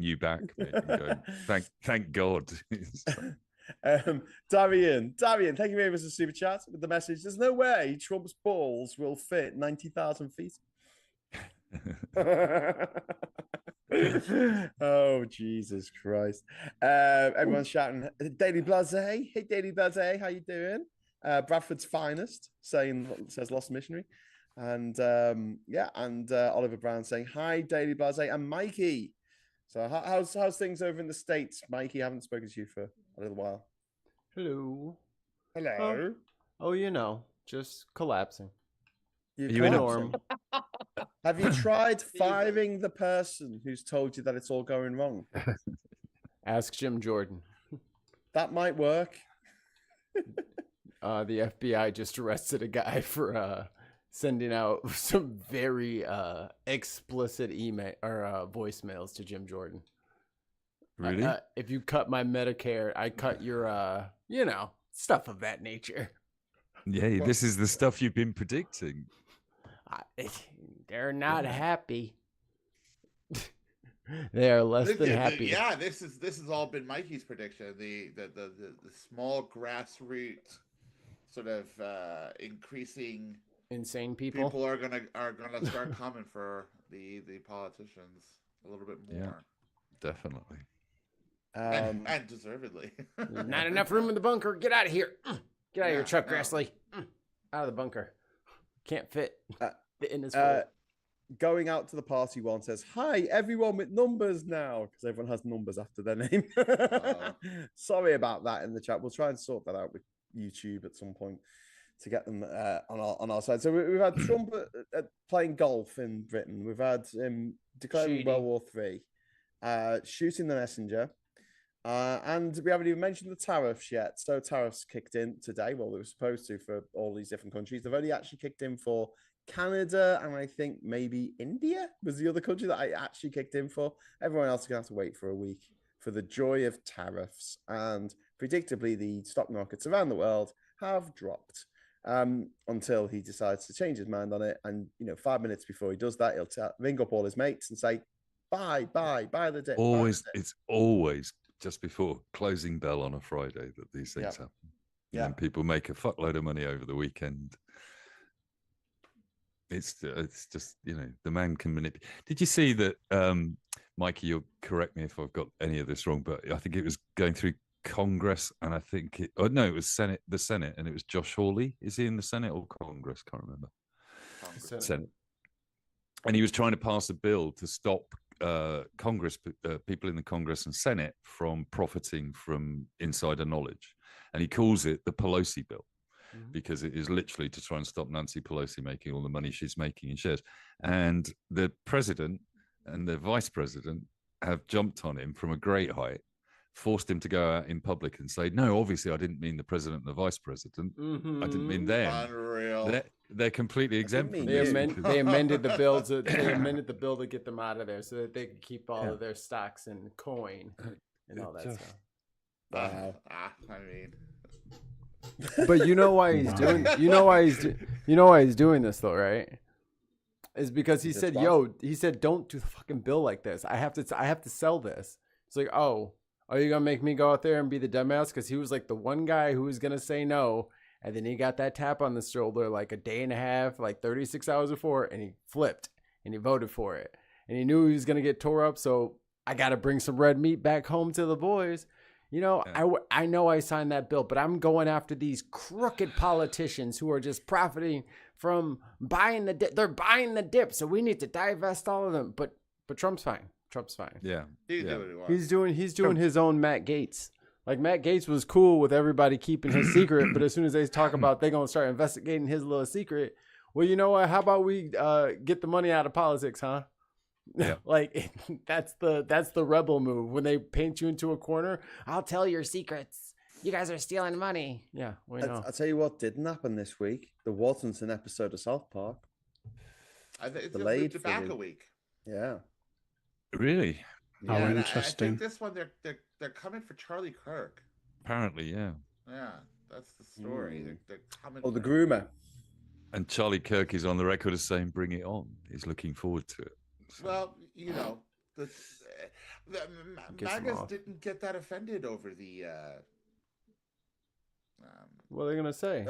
you back, mate, and go, thank God. Darian, thank you very much for the super chat with the message. There's no way Trump's balls will fit 90,000 feet. Oh, Jesus Christ. Everyone's shouting, Daily Blase. Hey, Daily Blase, how you doing? Bradford's finest says Lost Missionary. And Oliver Brown saying, hi, Daily Blase, and Mikey. So how's things over in the States, Mikey? I haven't spoken to you for a little while. Hello. Oh, just collapsing. You in norm? Have you tried firing the person who's told you that it's all going wrong? Ask Jim Jordan. That might work. The FBI just arrested a guy for sending out some very explicit email or voicemails to Jim Jordan. Really? If you cut my Medicare, I cut your, stuff of that nature. Yeah, this is the stuff you've been predicting. They're not happy. They are less than happy. Yeah, this has all been Mikey's prediction. The small grassroots sort of increasing insane people. People are gonna start coming for the politicians a little bit more. Yeah, definitely. And deservedly. Not enough room in the bunker. Get out of here. Get out of here, Chuck Grassley. Out of the bunker. Can't fit. In his going out to the party one says, hi, everyone with numbers now, because everyone has numbers after their name. Sorry about that in the chat. We'll try and sort that out with YouTube at some point to get them on our side. So we've had Trump playing golf in Britain. We've had him declaring World War III, shooting the messenger. And we haven't even mentioned the tariffs yet. So tariffs kicked in today. Well, they were supposed to for all these different countries. They've only actually kicked in for Canada, and I think maybe India was the other country that I actually kicked in for. Everyone else is going to have to wait for a week for the joy of tariffs. And predictably, the stock markets around the world have dropped until he decides to change his mind on it. And, 5 minutes before he does that, he'll ring up all his mates and say, buy the dip. It's always just before closing bell on a Friday that these things happen. Yeah. And people make a fuckload of money over the weekend. It's just, the man can manipulate. Did you see that, Mikey, you'll correct me if I've got any of this wrong, but I think it was going through Congress, and I think it was the Senate, and it was Josh Hawley. Is he in the Senate or Congress? Can't remember. Senate. And he was trying to pass a bill to stop Congress, people in the Congress and Senate from profiting from insider knowledge. And he calls it the Pelosi bill. Because it is literally to try and stop Nancy Pelosi making all the money she's making in shares. And the president and the vice president have jumped on him from a great height, forced him to go out in public and say, no, obviously I didn't mean the president and the vice president. I didn't mean them. Unreal. They're completely exempt from this. They amended the bill to get them out of there so that they could keep all of their stocks in coin and all that stuff. Wow. I mean... But you know why he's doing this though, right? Is because he said, don't do the fucking bill like this. I have to sell this. It's like, oh, are you gonna make me go out there and be the dumbass? Because he was like the one guy who was gonna say no, and then he got that tap on the shoulder like a day and a half, like 36 hours before, and he flipped and he voted for it, and he knew he was gonna get tore up. So I got to bring some red meat back home to the boys. I know I signed that bill, but I'm going after these crooked politicians who are just profiting from buying the dip. They're buying the dip, so we need to divest all of them. But Trump's fine. Yeah. He's doing his own Matt Gaetz. Like Matt Gaetz was cool with everybody keeping his secret, but as soon as they talk about they're going to start investigating his little secret, well, you know what? How about we get the money out of politics, huh? Yeah. Like that's the rebel move. When they paint you into a corner, I'll tell your secrets. You guys are stealing money. Yeah, we know. I'll tell you what didn't happen this week. There wasn't an episode of South Park. It's delayed back a week. Yeah. Really? How interesting. I think this one they're coming for Charlie Kirk. Apparently, yeah. Yeah, that's the story. They're coming. Oh, the groomer. And Charlie Kirk is on the record as saying, "Bring it on." He's looking forward to it. So. Well, Gets them MAGAs off. didn't get that offended over the. What are they gonna say?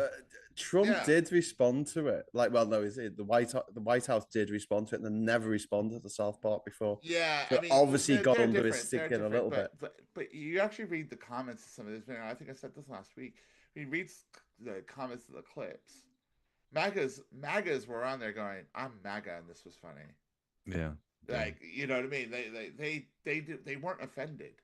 Trump Yeah. did respond to it. Like, well, no, the White House did respond to it, and they never responded to South Park before. Yeah, So I mean, obviously they're got under different. his They're skin a different, little bit. but you actually read the comments of some of this video. I think I said this last week. He reads the comments of the clips. MAGAs were on there going, "I'm MAGA," and this was funny. Yeah. Like, you know what I mean? They weren't offended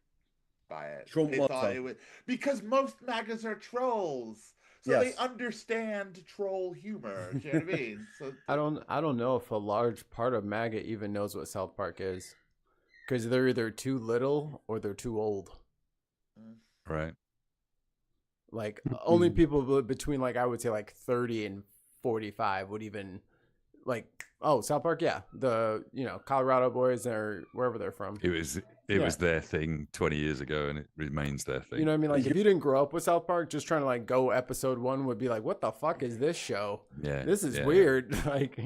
by it. Trump They was, thought though. it was because most MAGAs are trolls, so they Yes. understand troll humor. Do you know what I mean? So I don't know if a large part of MAGA even knows what South Park is, because they're either too little or they're too old. Right. Like only people between like I would say like 30 and 45 would even like, oh, South Park, yeah, the Colorado boys or wherever they're from. It was their thing 20 years ago, and it remains their thing. You know what I mean? Like if you didn't grow up with South Park, just trying to like go episode 1 would be like, what the fuck is this show? Yeah, this is weird. Like,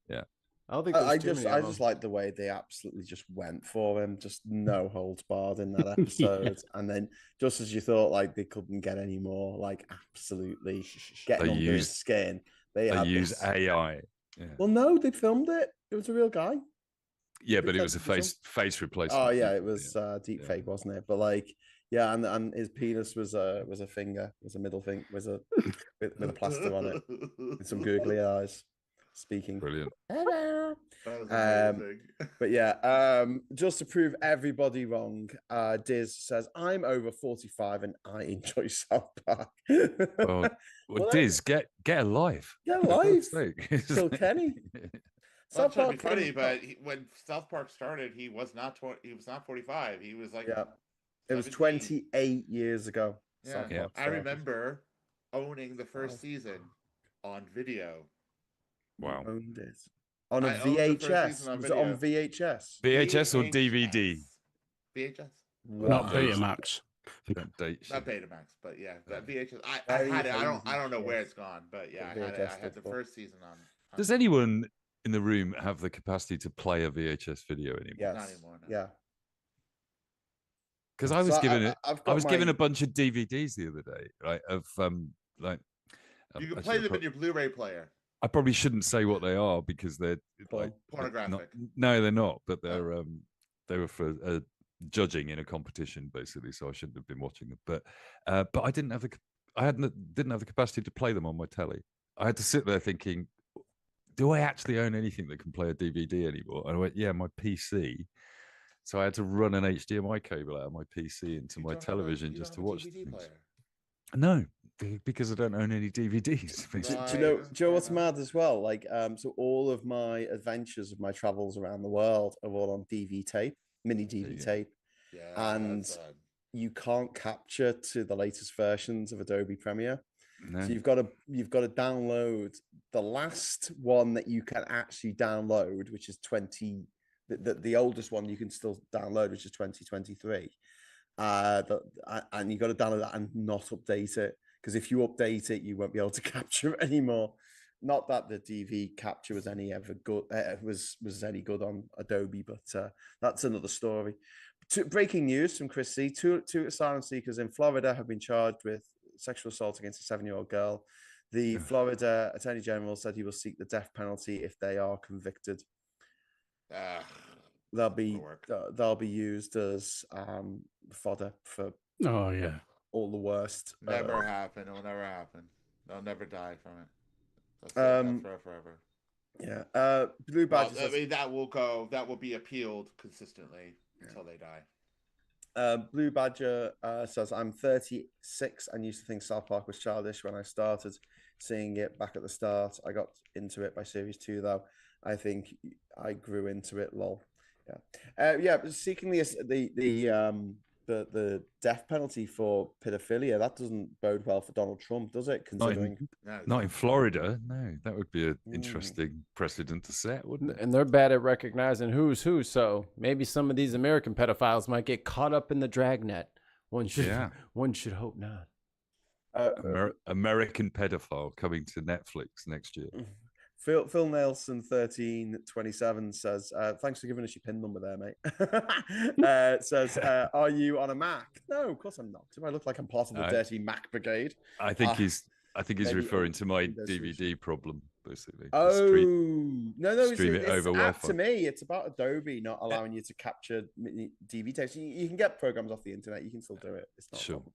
yeah. I don't think I just like the way they absolutely just went for him, just no holds barred in that episode. And then just as you thought like they couldn't get any more, like absolutely getting under his skin, they use AI. Yeah. Well, no, they filmed it. It was a real guy. Yeah, but it was a face replacement. Oh yeah, it was deep fake, wasn't it? But like, yeah, and his penis was a finger, was a middle finger, was a with a plaster on it, with some googly eyes. Speaking. Brilliant. Hello. But yeah, just to prove everybody wrong, Diz says I'm over 45 and I enjoy South Park. Well, Diz, get a life. Get a life. Still Kenny. South Park funny, but when South Park started, he was not 45. He was like, it was 28 years ago. Yeah, I remember owning the first season on video. Wow. Owned it on a VHS. Was it on VHS? VHS or DVD? VHS. Not Betamax. Not Betamax, but yeah, that VHS. I had it. I don't know where it's gone, but yeah, I had the first season on. Does anyone in the room have the capacity to play a VHS video anymore? Yes. Not anymore. No. Yeah. Because I was given a bunch of DVDs the other day, right? Of like you can play them in your Blu-ray player. I probably shouldn't say what they are because they're like pornographic. No, they're not. But they're they were for judging in a competition basically, so I shouldn't have been watching them. But I didn't have the capacity to play them on my telly. I had to sit there thinking, do I actually own anything that can play a DVD anymore? And I went, yeah, my PC. So I had to run an HDMI cable out of my PC into my television just to watch things. No, because I don't own any DVDs. Do you know what's mad as well? Like, so all of my adventures of my travels around the world are all on DV tape, mini DV tape, and you can't capture to the latest versions of Adobe Premiere. No. So you've got to download the last one that you can actually download, which is the oldest one you can still download, which is 2023. And you got to download that and not update it, because if you update it, you won't be able to capture it anymore. Not that the DV capture was any any good on Adobe, but that's another story. Breaking news from Chris C. Two asylum seekers in Florida have been charged with sexual assault against a 7-year-old girl. The Florida Attorney General said he will seek the death penalty if they are convicted. They'll be used as fodder for all the worst. Never happen. It'll never happen. They'll never die from it. That's forever. Yeah. Blue Badger. Well, I mean, that will be appealed consistently until they die. Blue Badger says, I'm 36 and used to think South Park was childish when I started seeing it back at the start. I got into it by series 2, though. I think I grew into it, lol. Yeah. Seeking the death penalty for pedophilia, that doesn't bode well for Donald Trump, does it? Considering not in Florida, no, that would be an interesting precedent to set, wouldn't it? And they're bad at recognizing who's who, so maybe some of these American pedophiles might get caught up in the dragnet. One should hope not. American pedophile coming to Netflix next year. Phil Nelson 1327 says, thanks for giving us your PIN number there, mate. Says, are you on a Mac? No, of course I'm not. Do I look like I'm part of the dirty Mac brigade? I think he's maybe referring to my Windows DVD problem, basically. Oh, no, stream it it's over app Wi-Fi. to me. It's about Adobe not allowing you to capture DV tapes. You can get programs off the internet. You can still do it. It's not a problem.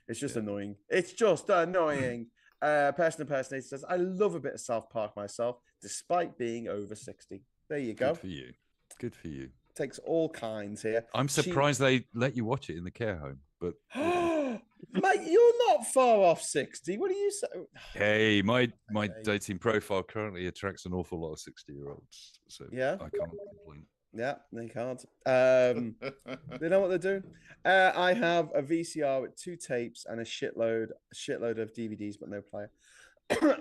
It's just annoying. It's just annoying. Person impersonator says, I love a bit of South Park myself, despite being over 60. There you go. Good for you. Takes all kinds here. I'm surprised they let you watch it in the care home, but mate, you're not far off 60. What do you say? Hey, my dating profile currently attracts an awful lot of 60-year-olds, so yeah, I can't complain. Yeah, they can't. They know what they're doing. I have a VCR with 2 tapes and a shitload of DVDs, but no player.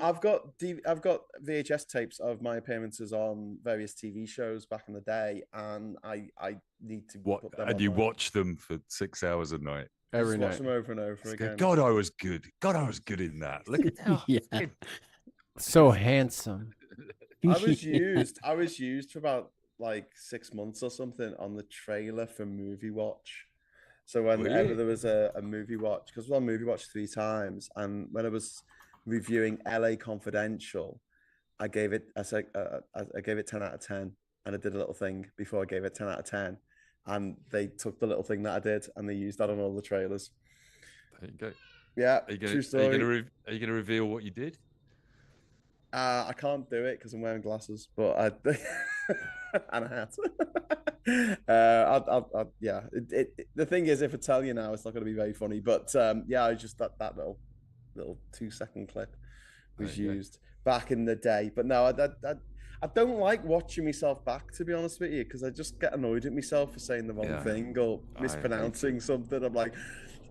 I've got VHS tapes of my appearances on various TV shows back in the day, and I need to put them. And you watch them for 6 hours a night. Every night. Watch them over and over again. God, I was good. God, I was good in that. Look at that. So handsome. I was used for about like 6 months or something on the trailer for Movie Watch. So whenever there was a Movie Watch, because I was on Movie Watch 3 times, and when I was reviewing LA Confidential, I gave it 10 out of 10, and I did a little thing before I gave it 10 out of 10, and they took the little thing that I did and they used that on all the trailers. There you go. Yeah, true story. Are you going to reveal what you did? I can't do it because I'm wearing glasses, but I and a hat. The thing is, if I tell you now, it's not going to be very funny. But I just that little 2-second clip was used back in the day. But no, I don't like watching myself back, to be honest with you, because I just get annoyed at myself for saying the wrong thing or mispronouncing something. I'm like,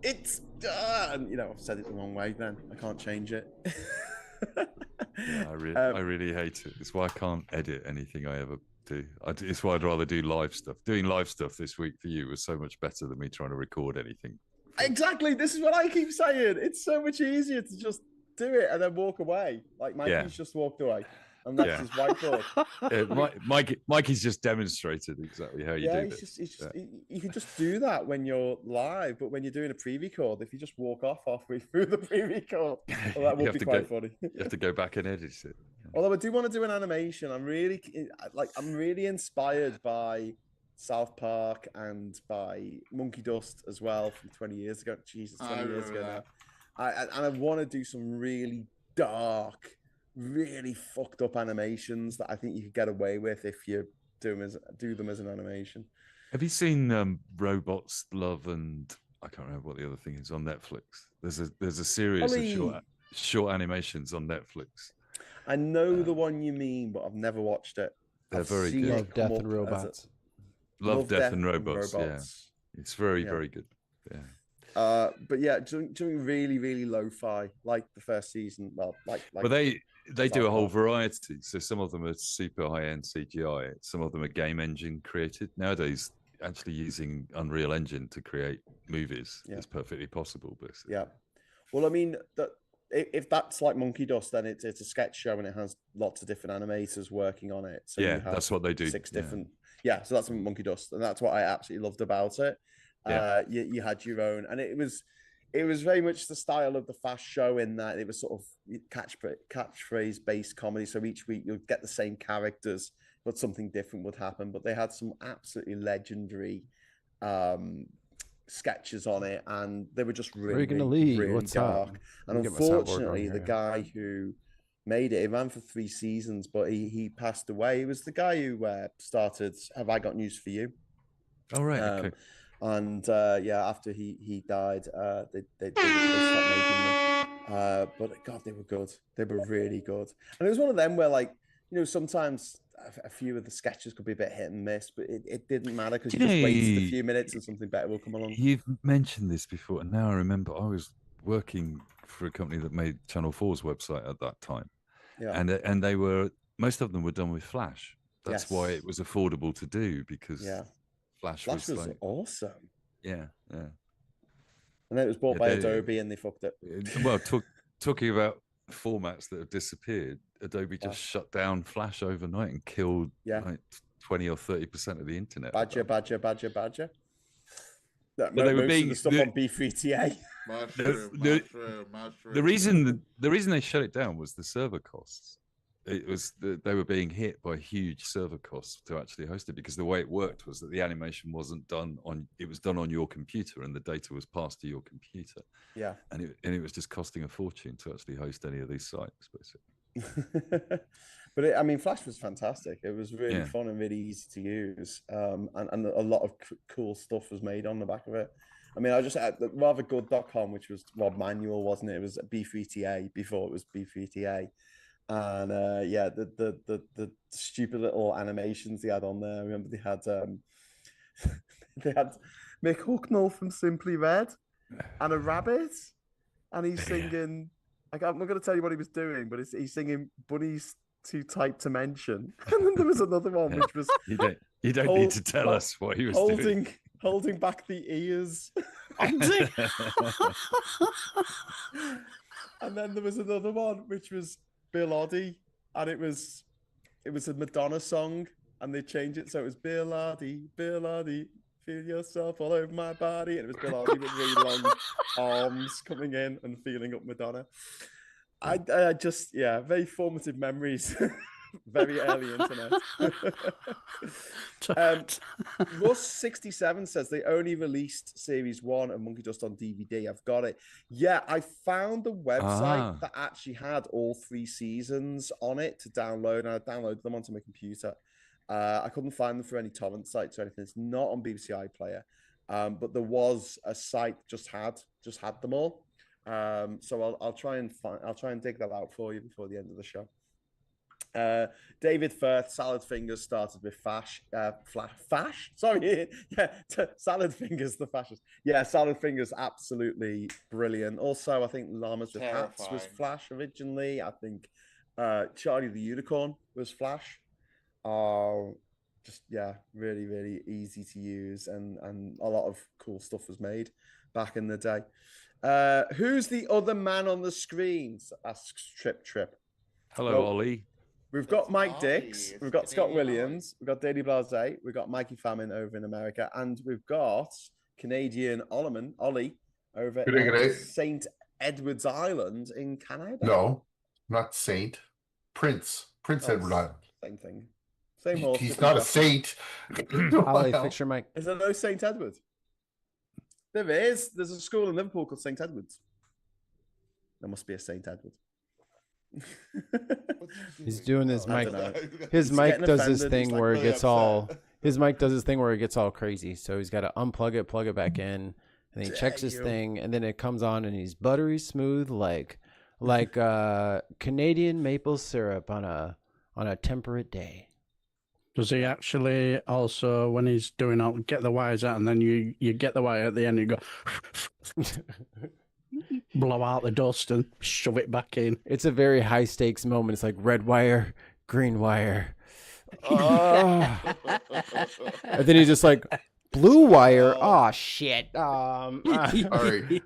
it's and I've said it the wrong way. Then I can't change it. I really hate it. It's why I can't edit anything I ever do. It's why I'd rather do live stuff. Doing live stuff this week for you was so much better than me trying to record anything. Exactly. This is what I keep saying. It's so much easier to just do it and then walk away. Like Mikey's just walked away. And that's his whiteboard. Mikey's just demonstrated exactly how you do it. You can just do that when you're live, but when you're doing a pre-record, if you just walk off halfway through the pre-record, well, that would be quite funny. You have to go back and edit it. Although I do want to do an animation. I'm really inspired by South Park and by Monkey Dust as well from 20 years ago. Jesus, 20 years ago now. I want to do some really dark, really fucked up animations that I think you could get away with if you do them as an animation. Have you seen Robots, Love, and I can't remember what the other thing is on Netflix? There's a series of short animations on Netflix. I know the one you mean, but I've never watched it. They're very good. Love, Death, and Robots. Love, Death, and Robots. Yeah, it's very good. Yeah. But yeah, doing really, really lo-fi, like the first season. Well, but they do a whole variety. So some of them are super high-end CGI. Some of them are game engine created. Nowadays, actually using Unreal Engine to create movies is perfectly possible. Basically. Yeah. Well, I mean, if that's like Monkey Dust, then it's a sketch show and it has lots of different animators working on it. So that's what they do. 6 different. Yeah, so that's Monkey Dust, and that's what I absolutely loved about it. You had your own, and it was very much the style of the Fast Show in that it was sort of catchphrase based comedy. So each week you'd get the same characters, but something different would happen. But they had some absolutely legendary sketches on it, and they were just really dark. And unfortunately, the guy who made it ran for 3 seasons, but he passed away. He was the guy who started Have I Got News for You? Oh, right. Okay. And after he died, they stopped making them. But God, they were good. They were really good. And it was one of them where, sometimes a few of the sketches could be a bit hit and miss, but it didn't matter because you just waited a few minutes and something better will come along. You've mentioned this before, and now I remember I was working for a company that made Channel 4's website at that time. Yeah. And they were, most of them were done with Flash. That's why it was affordable to do, because Flash was awesome. Yeah. And then it was bought by Adobe and they fucked it. Well, talking about formats that have disappeared, Adobe just Flash. shut down Flash overnight and killed Yeah. like 20 or 30% of the internet. Badger. That But they were most being of the stuff on B3TA. The reason they shut it down was the server costs. It was they were being hit by huge server costs to actually host it, because the way it worked was that the animation wasn't done on, it was done on your computer and the data was passed to your computer. Yeah. And it was just costing a fortune to actually host any of these sites, basically. But I mean, Flash was fantastic. It was really fun and really easy to use, and a lot of cool stuff was made on the back of it. I mean, I just had the rathergood.com, which was manual, wasn't it? It was B3TA before it was B3TA, and the stupid little animations they had on there. I remember they had they had Mick Hucknall from Simply Red and a rabbit, and he's singing. I'm not going to tell you what he was doing, but he's singing "Bunnies Too Tight to Mention." And then there was another one which was you don't need to tell us what he was doing. Holding back the ears. And then there was another one which was Bill Oddie, and it was a Madonna song, and they changed it so it was Bill Oddie, feel yourself all over my body, and it was Bill Oddie with really long arms coming in and feeling up Madonna. I just very formative memories. Very early internet. Russ67 says they only released series 1 of Monkey Dust on DVD. I've got it. Yeah, I found the website that actually had all 3 seasons on it to download, and I downloaded them onto my computer. I couldn't find them through any torrent sites or anything. It's not on BBC iPlayer, but there was a site just had them all. So I'll try and dig that out for you before the end of the show. David Firth, Salad Fingers started with Fash. Sorry, Salad Fingers, the fascist. Yeah, Salad Fingers, absolutely brilliant. Also, I think Llamas with Hats was Flash originally. I think Charlie the Unicorn was Flash. Really, really easy to use, and a lot of cool stuff was made back in the day. Who's the other man on the screens? Asks Trip. Hello, Ollie. We've got Mike Dix, we've got Scott Williams, we've got Daily Blase, we've got Mikey Famine over in America, and we've got Canadian Ollie over in St. Edward's Island in Canada. No, not Saint. Prince Edward Island. Same thing. Same horse. He's not a saint. Ollie, fix your mic. Is there no St. Edward? There is. There's a school in Liverpool called St. Edward's. There must be a St. Edward. He's doing his mic. His mic does this thing where it gets all. His mic does this thing where it gets all crazy. So he's got to unplug it, plug it back in, and then he checks his thing, and then it comes on, and he's buttery smooth, like Canadian maple syrup on a temperate day. Does he actually also, when he's doing all, get the wires out, and then you get the wire at the end, and you go blow out the dust and shove it back in? It's a very high stakes moment. It's like red wire, green wire. And then he's just like, blue wire. Oh shit. All right.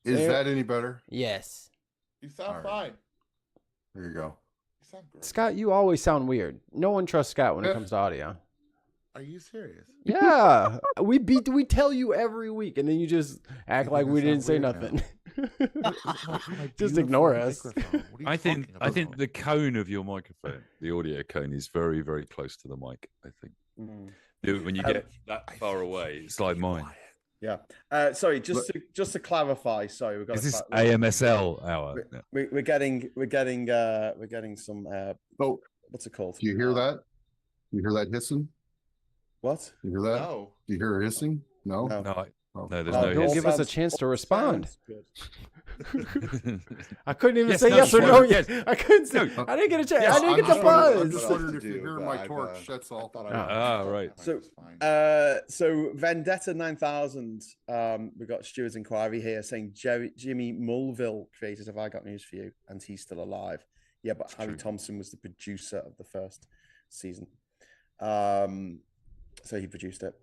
Is that any better? Yes. You sound fine. There you go. You sound great. Scott, you always sound weird. No one trusts Scott when it comes to audio. Are you serious? Yeah. We tell you every week, and then you just act like we didn't say nothing. Just ignore us. I think the cone of your microphone, the audio cone, is very, very close to the mic. I think when you get that far away, it's like mine. Yeah. Sorry, just to clarify. Sorry, we've got. Is this AMSL hour? We're getting some. Oh, what's it called? Do you hear that? You hear that hissing? What? You hear that? No. Do you hear hissing? No. No, there's no. no. Don't give us a chance to respond. I couldn't even Yes, say no, yes or sure. no yet. Yes. I couldn't say. No. I didn't get a chance. Yes, I didn't get the I'm buzz. just wondering if you're hearing my torch. That's all. Right. So Vendetta 9000. We got Stuart's inquiry here saying Jimmy Mulville created Have I Got News for You, and he's still alive. Yeah, but That's Harry true. Thompson was the producer of the first season. So he produced it.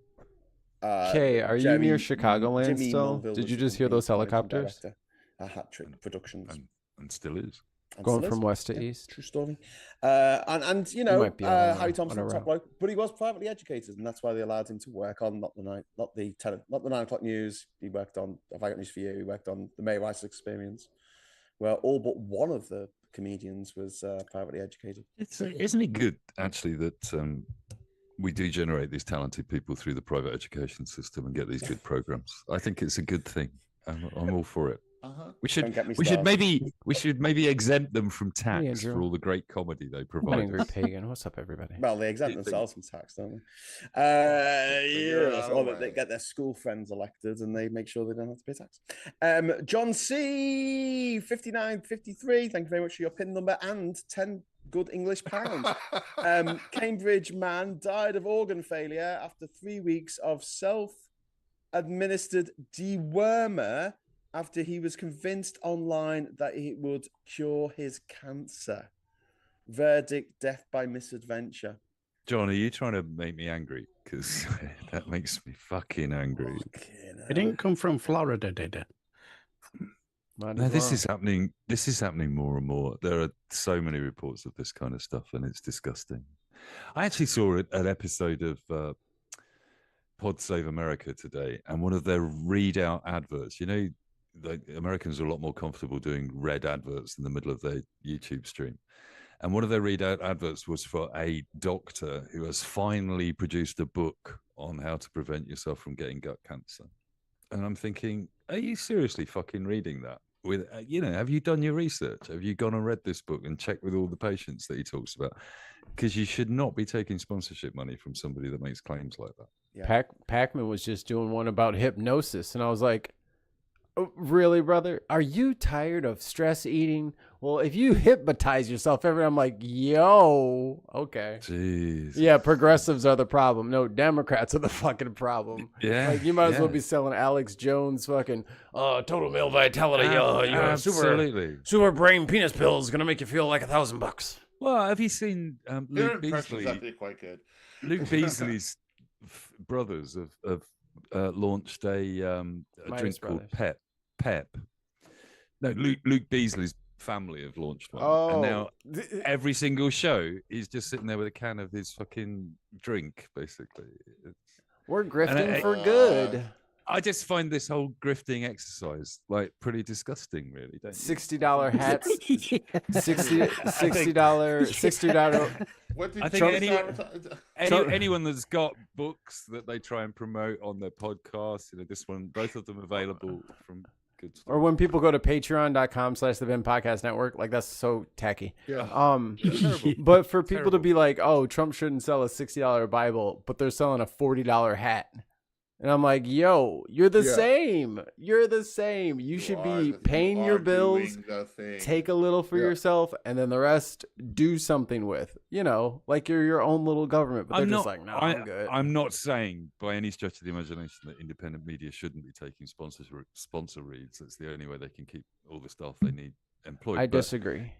Okay, are you near Chicagoland Jimmy still? Mulville Did was you just the hear those managing helicopters? director at Hat Trick Productions. And still is. Going still from is. west to Yeah, east. true story. And you know, might be on Harry a Thompson, top route. bloke, but he was privately educated, and that's why they allowed him to work on not the 9 o'clock news. He worked on Have I Got News for You. He worked on the May Rice Experience, where all but one of the comedians was privately educated. Isn't it good actually that we do generate these talented people through the private education system and get these good programs? I think it's a good thing. I'm all for it. Uh-huh. We should Don't get me we should started. maybe exempt them from tax Andrew. for all the great comedy they I'm provide. angry pagan. What's up, everybody? Well, they exempt Do you think- themselves from tax, don't they? Figure it Yes, out or a that they way. get their school friends elected and they make sure they don't have to pay tax. John C. 5953, thank you very much for your PIN number and 10 good English pounds. Cambridge man died of organ failure after 3 weeks of self-administered dewormer after he was convinced online that it would cure his cancer. Verdict: death by misadventure. John, are you trying to make me angry? Because that makes me fucking angry. It didn't come from Florida, did it? Might No, as this well. is happening. This is happening more and more. There are so many reports of this kind of stuff, and it's disgusting. I actually saw an episode of Pod Save America today, and one of their readout adverts. You know, the Americans are a lot more comfortable doing red adverts in the middle of their YouTube stream. And one of their readout adverts was for a doctor who has finally produced a book on how to prevent yourself from getting gut cancer. And I'm thinking, are you seriously fucking reading that? With have you done your research? Have you gone and read this book and checked with all the patients that he talks about? Because you should not be taking sponsorship money from somebody that makes claims like that. Yeah. Pac-Man was just doing one about hypnosis, and I was like, oh, really, brother? Are you tired of stress eating? Well, if you hypnotize yourself I'm like, yo, okay. Jeez. Yeah, progressives are the problem. No, Democrats are the fucking problem. Yeah. Like, you might as well yeah. be selling Alex Jones fucking total male vitality. Absolutely. Super brain penis pills gonna make you feel like $1,000. Well, have you seen Their Luke impressions Beasley? that'd be quite good. Luke Beasley's brothers have launched a drink called Pep. No, Luke Beasley's family have launched one, and now every single show he's just sitting there with a can of his fucking drink, basically. We're grifting I- for good. I just find this whole grifting exercise like pretty disgusting, really. Don't you? $60 hats. $60. What did I you think just advertise? anyone that's got books that they try and promote on their podcast, this one, both of them available from good stuff. Or when people go to patreon.com/the Ben Podcast Network, like that's so tacky. Yeah. Terrible. But for people to Terrible. be like, oh, Trump shouldn't sell a $60 Bible, but they're selling a $40 hat. And I'm like, yo, you're the Yeah. same. You're the same. You should be paying your bills, take a little for Yeah. yourself, and then the rest do something with. Like you're your own little government. But they're just like, no, I'm good. I'm not saying by any stretch of the imagination that independent media shouldn't be taking sponsor reads. That's the only way they can keep all the staff they need employed. I But disagree.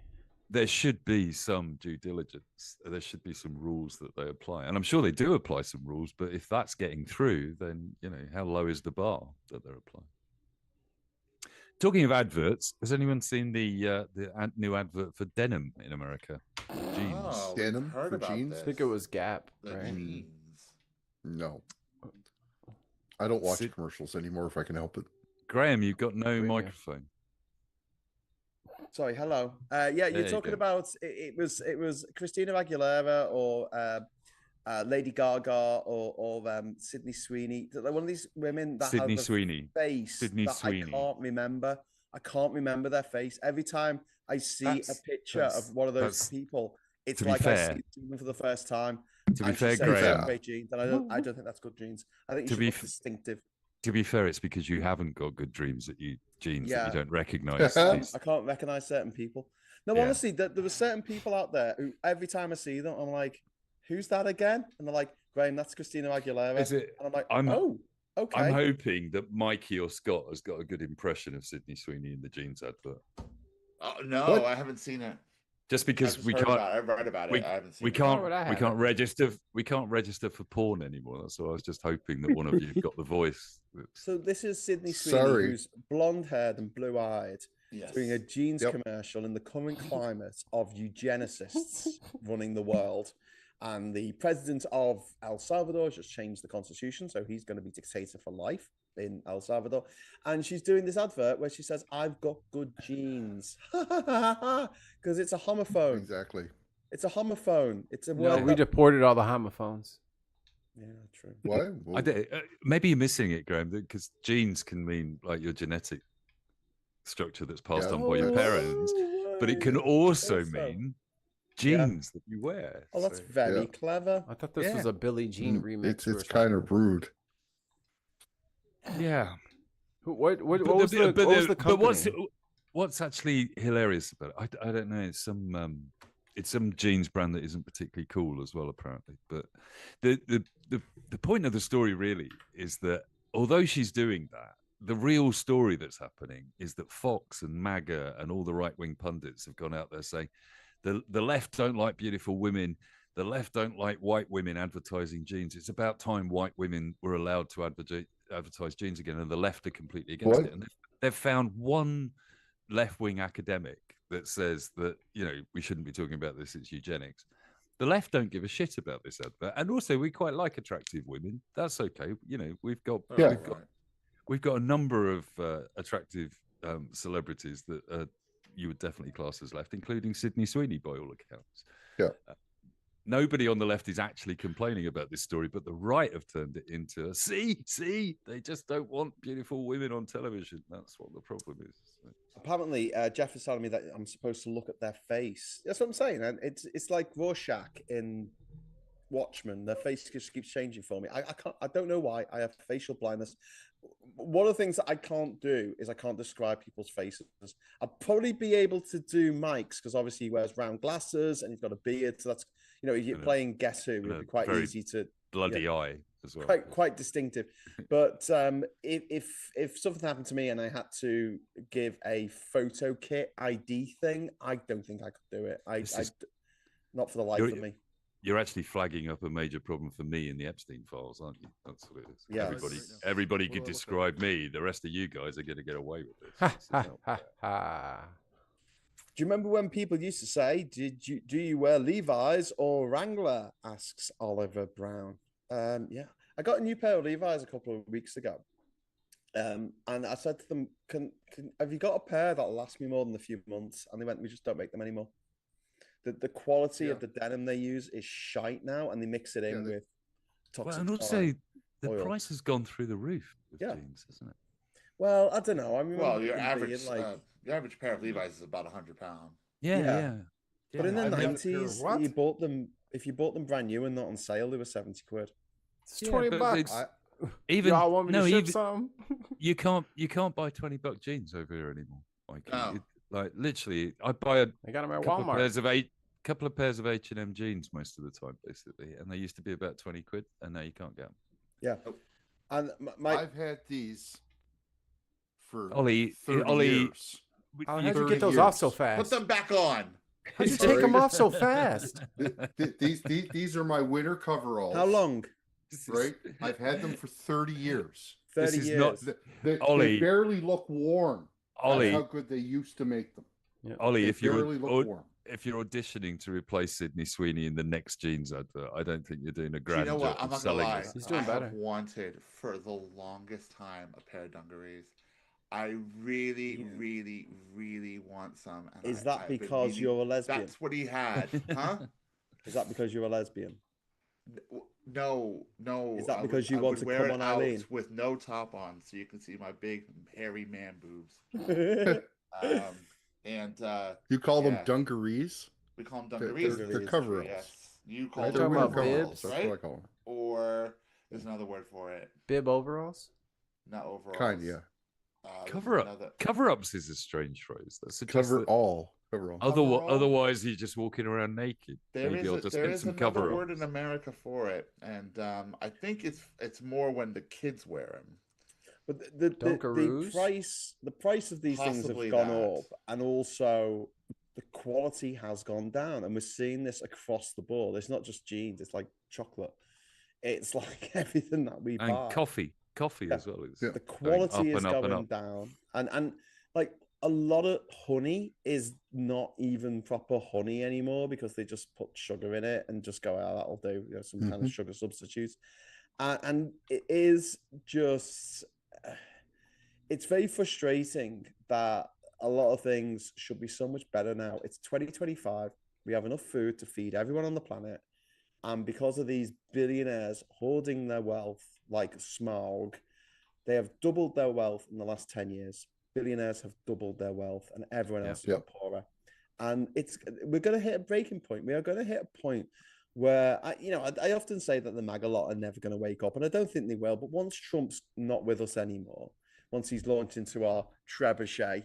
there should be some due diligence. There should be some rules that they apply, and I'm sure they do apply some rules. But if that's getting through, then how low is the bar that they're applying? Talking of adverts, has anyone seen the new advert for denim in America? Jeans. Oh, Denim we've heard for about jeans? I think it was Gap, The right? jeans. No. I don't watch Sit- commercials anymore if I can help it. Graham, you've got no Premium. microphone. Sorry, hello. Yeah, There you're you talking go. about it was Christina Aguilera or Lady Gaga or Sydney Sweeney. One of these women that Sydney have a Sweeney. face Sydney that Sweeney. I can't remember. I can't remember their face. Every time I see a That's- picture that's- of one of those that's- people, it's to be like I fair- see them for the first time. To be and she fair, says Graham, they're great jeans, and I don't think that's good jeans. I think To you should be look f- distinctive. to be fair, it's because you haven't got good jeans that you Yeah. don't recognise. I can't recognize certain people. No, Yeah. honestly, there were certain people out there who every time I see them, I'm like, "Who's that again?" And they're like, "Graham, that's Christina Aguilera." Is it? And I'm like, I'm- "Oh, okay." I'm hoping that Mikey or Scott has got a good impression of Sydney Sweeney in the jeans advert. Oh no, What? I haven't seen it. Just I because just we heard can't, about it. I've read about it. I haven't seen we it. can't, would I we have can't it? register, we can't register for porn anymore. So I was just hoping that one of you got the voice. So this is Sydney Sweeney, Sorry. who's blonde haired and blue eyed, Yes. doing a jeans Yep. commercial in the current climate of eugenicists running the world. And the president of El Salvador just changed the constitution, so he's going to be dictator for life in El Salvador. And she's doing this advert where she says, "I've got good genes," because it's a homophone. Exactly. It's a homophone. It's a No, word. we deported all the homophones. Yeah, true. What? Maybe you're missing it, Graham, because genes can mean like your genetic structure that's passed Yeah. on by your parents, but it can also Also. mean genes that you wear. Oh, that's So- very Yeah. clever. I thought this Yeah. was a Billie Jean remix. It's kind of rude. yeah. What was the company? What's actually hilarious about it? I don't know. It's some jeans brand that isn't particularly cool as well, apparently. But the point of the story really is that although she's doing that, the real story that's happening is that Fox and MAGA and all the right-wing pundits have gone out there saying the left don't like beautiful women. The left don't like white women advertising jeans. It's about time white women were allowed to advertise jeans again, and the left are completely against What? it. And they've found one left-wing academic that says that, you know, we shouldn't be talking about this, it's eugenics. The left don't give a shit about this advert, and also we quite like attractive women. That's okay. You know, we've got a number of attractive celebrities that you would definitely class as left, including Sydney Sweeney by all accounts. Yeah. Nobody on the left is actually complaining about this story, but the right have turned it into a see, they just don't want beautiful women on television. That's what the problem is. Apparently, Jeff is telling me that I'm supposed to look at their face. That's what I'm saying. And it's like Rorschach in Watchmen. Their face just keeps changing for me. I don't know why. I have facial blindness. One of the things that I can't do is I can't describe people's faces. I'll probably be able to do Mike's because obviously he wears round glasses and he's got a beard. So that's, you know, if you're playing Guess Who, it'd be quite easy to bloody eye as well. Quite distinctive. But if something happened to me and I had to give a photo kit ID thing, I don't think I could do it. Not for the life of me. You're actually flagging up a major problem for me in the Epstein files, aren't you? That's what it is. Yeah. Everybody could describe me. The rest of you guys are going to get away with this. Do you remember when people used to say, do you wear Levi's or Wrangler? Asks Oliver Brown. Yeah, I got a new pair of Levi's a couple of weeks ago. And I said to them, have you got a pair that'll last me more than a few months? And they went, we just don't make them anymore. The quality of the denim they use is shite now, and they mix it in with toxic. Well, and also the oil. price has gone through the roof with jeans, hasn't it? Well, I don't know. I mean, your average pair of Levi's is about £100. Yeah. But in the I mean, 90s, what? you bought them. If you bought them brand new and not on sale, they were £70. It's $20. Even y'all want me to ship some? you can't buy $20 jeans over here anymore. Like, No. like literally, I buy I got them at couple Walmart. of pairs of H&M jeans most of the time, basically, and they used to be about 20 quid, and now you can't get them. Yeah, and I've had these for Ollie, 30 years. How'd you 30 get those off so years. fast? Put them back on. How'd you take them off so fast? These are my winter coveralls. how long? Right? I've had them for 30 years. 30 This is years. not- They Ollie. barely look worn. Ollie, That's how good they used to make them. Ollie, They if you're barely look warm. if you're auditioning to replace Sydney Sweeney in the next jeans advert, I don't think you're doing a Do grand you know what? job I'm of not gonna selling lie. this. He's doing I better. have wanted for the longest time a pair of dungarees. I really, really, really want some. And Is that I've been because meaning- you're a lesbian? That's what he had, huh? Is that because you're a lesbian? No. Is that because I you want would to wear come it on out Eileen? with no top on, so you can see my big hairy man boobs. You call them yeah. dungarees? We call them They're- dungarees. they're coveralls. Yes, you call Right? They're them They're talking winter about coveralls. bibs, That's right? what I call them. Or there's another word for it. Bib overalls? Not overalls. Kind, yeah. There's Cover-ups is a strange phrase. That suggests Cover that all. Cover all. Coverall? otherwise you're just walking around naked. There Maybe I'll just there get is some another cover-ups. word in America for it, and I think it's more when the kids wear them. But the Dunkaroos? price of these things Possibly have gone that. up, and also the quality has gone down, and we're seeing this across the board. It's not just jeans; it's like chocolate. It's like everything that we And buy. coffee Yeah. as well. Is The going quality up is and up and going up. down, and like a lot of honey is not even proper honey anymore because they just put sugar in it and just go, oh, that'll do, some kind of sugar substitute. And it is just, it's very frustrating that a lot of things should be so much better now. It's 2025. We have enough food to feed everyone on the planet. And because of these billionaires hoarding their wealth like Smaug, they have doubled their wealth in the last 10 years. Billionaires have doubled their wealth and everyone else has got poorer. And we're going to hit a breaking point. We are going to hit a point where, I often say that the MAGA lot are never going to wake up, and I don't think they will. But once Trump's not with us anymore, once he's launched into our trebuchet,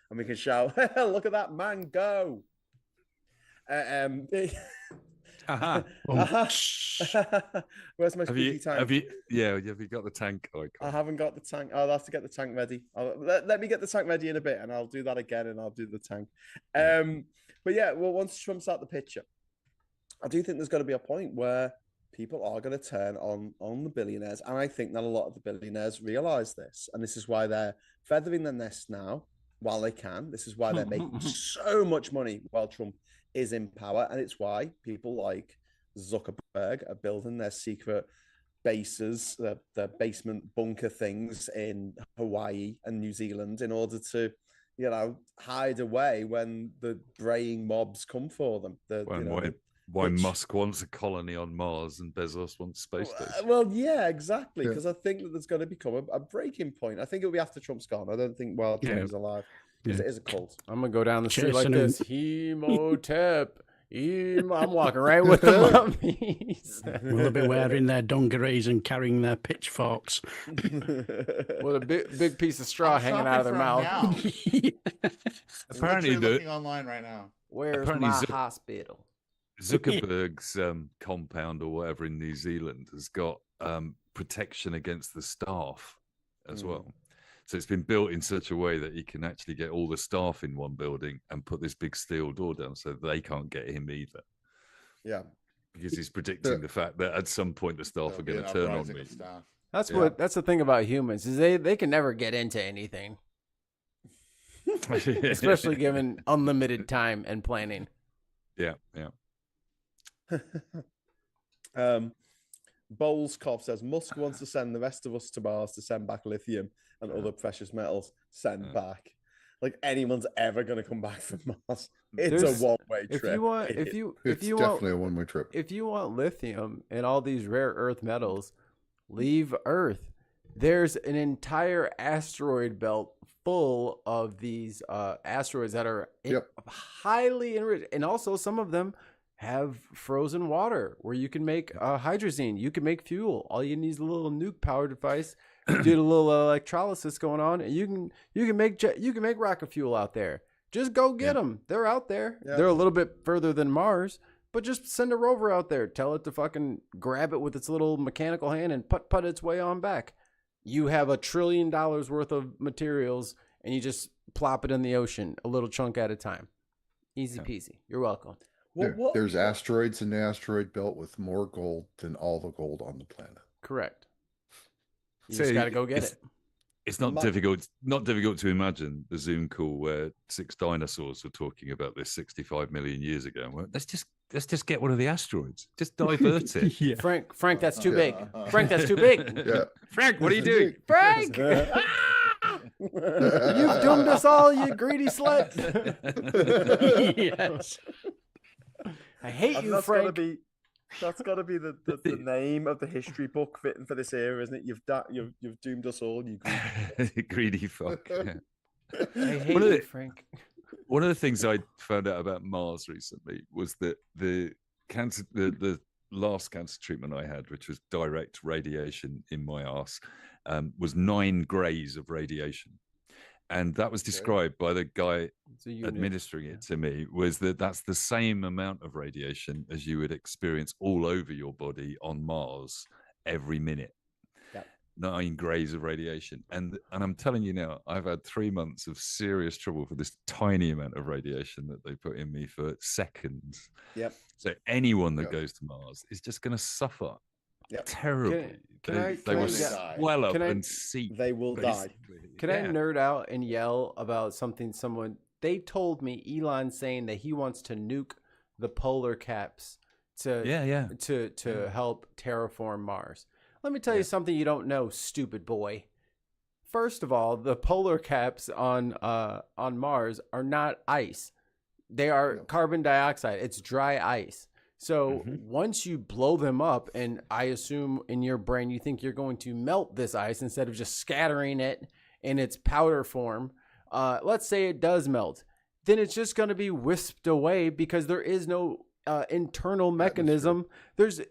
and we can shout, look at that man go. Where's my squeaky tank? Have you got the tank icon? I haven't got the tank. I'll have to get the tank ready. Let me get the tank ready in a bit, and I'll do that again, and I'll do the tank. But yeah, well, once Trump's out the picture, I do think there's going to be a point where people are going to turn on the billionaires, and I think that a lot of the billionaires realize this, and this is why they're feathering their nest now while they can. This is why they're making so much money while Trump is in power, and it's why people like Zuckerberg are building their secret bases, their basement bunker things in Hawaii and New Zealand in order to, hide away when the braying mobs come for them. Why Musk wants a colony on Mars and Bezos wants space station. Well, yeah, exactly. Because I think that there's going to become a breaking point. I think it'll be after Trump's gone. I don't think while Trump is alive. Because it is a cult. I'm going to go down the street like this. Hemotep. I'm walking right with the mummies. Will they be wearing their dungarees and carrying their pitchforks? With a big piece of straw hanging out of their mouth. Apparently, looking online right now. Where's my hospital? Zuckerberg's compound or whatever in New Zealand has got protection against the staff as well. So it's been built in such a way that he can actually get all the staff in one building and put this big steel door down so they can't get him either. Yeah. Because he's predicting the fact that at some point the staff are going to turn on me. That's the thing about humans is they can never get into anything. Especially given unlimited time and planning. Yeah. Bowlskov says Musk wants to send the rest of us to Mars to send back lithium and other precious metals. Send back. Like anyone's ever going to come back from Mars. It's a one-way trip. It's definitely a one-way trip. If you want lithium and all these rare earth metals, leave Earth. There's an entire asteroid belt full of these asteroids that are highly enriched, and also some of them have frozen water where you can make hydrazine. You can make fuel. All you need is a little nuke power device. You do a little electrolysis going on, and you can make rocket fuel out there. Just go get them. They're out there. Yeah. They're a little bit further than Mars, but just send a rover out there. Tell it to fucking grab it with its little mechanical hand and put its way on back. You have $1 trillion worth of materials, and you just plop it in the ocean, a little chunk at a time. Easy peasy. You're welcome. There's asteroids in the asteroid belt with more gold than all the gold on the planet. Correct. You just got to go get it. It's not difficult. Not difficult to imagine the Zoom call where 6 dinosaurs were talking about this 65 million years ago. Well, let's just get one of the asteroids. Just divert it. Frank, that's too big. Frank, that's too big. Yeah. Frank, what are you doing? Frank, you've doomed us all, you greedy slut. Yes. I hate you, Frank. That's got to be the name of the history book fitting for this era, isn't it? You've doomed us all, you greedy fuck. Yeah. I hate you, Frank. One of the things I found out about Mars recently was that the last cancer treatment I had, which was direct radiation in my arse, was 9 grays of radiation. And that was described by the guy administering it to me, was that's the same amount of radiation as you would experience all over your body on Mars every minute. Yep. 9 grays of radiation. And I'm telling you now, I've had 3 months of serious trouble for this tiny amount of radiation that they put in me for seconds. Yep. So anyone that goes to Mars is just going to suffer. terribly. Can I They will die? swell up Can I- and seep. They will die. basically. Can I Yeah. nerd out and yell about something they told me Elon saying that he wants to nuke the polar caps to Yeah. to help terraform Mars. Let me tell you something you don't know, stupid boy. First of all, the polar caps on Mars are not ice. They are carbon dioxide. It's dry ice. So once you blow them up, and I assume in your brain you think you're going to melt this ice instead of just scattering it in its powder form, let's say it does melt, then it's just going to be whisked away because there is no internal mechanism.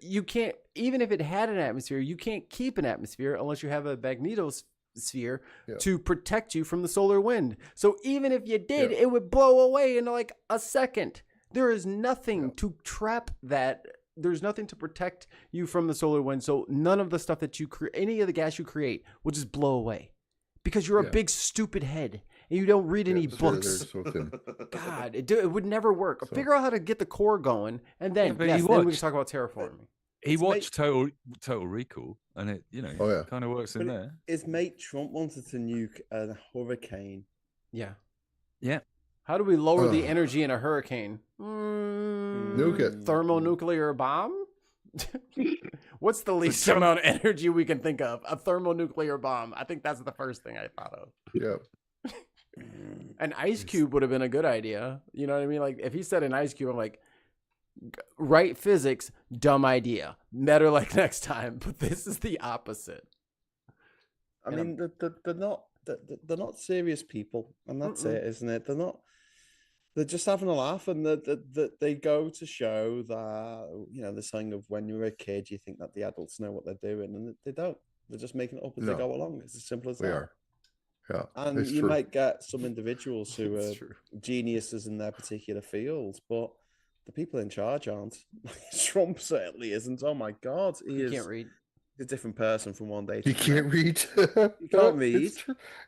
You can't, even if it had an atmosphere, you can't keep an atmosphere unless you have a magnetosphere to protect you from the solar wind. So even if you did, it would blow away in like a second. There is nothing to trap that. There's nothing to protect you from the solar wind. So none of the stuff that you create, any of the gas you create, will just blow away because you're a big stupid head and you don't read any books. God, it would never work. Figure out how to get the core going, and then then we can talk about terraforming. He watched Total Recall, and it kind of works in there. His mate Trump wanted to nuke a hurricane. Yeah. How do we lower the energy in a hurricane? Nuke it. Thermonuclear bomb? What's the least amount of energy we can think of? A thermonuclear bomb. I think that's the first thing I thought of. Yeah. An ice cube would have been a good idea. You know what I mean? Like if he said an ice cube, I'm like, right physics, dumb idea. Better like next time. But this is the opposite. I mean, they're not serious people, and that's it, isn't it? They're just having a laugh, and they go to show that, the saying of when you're a kid, you think that the adults know what they're doing, and they don't. They're just making it up as they go along. It's as simple as that. They are. Yeah. And you might get some individuals who are geniuses in their particular fields, but the people in charge aren't. Trump certainly isn't. Oh my God. He can't read. A different person from one day to the next. He can't read. He can't read.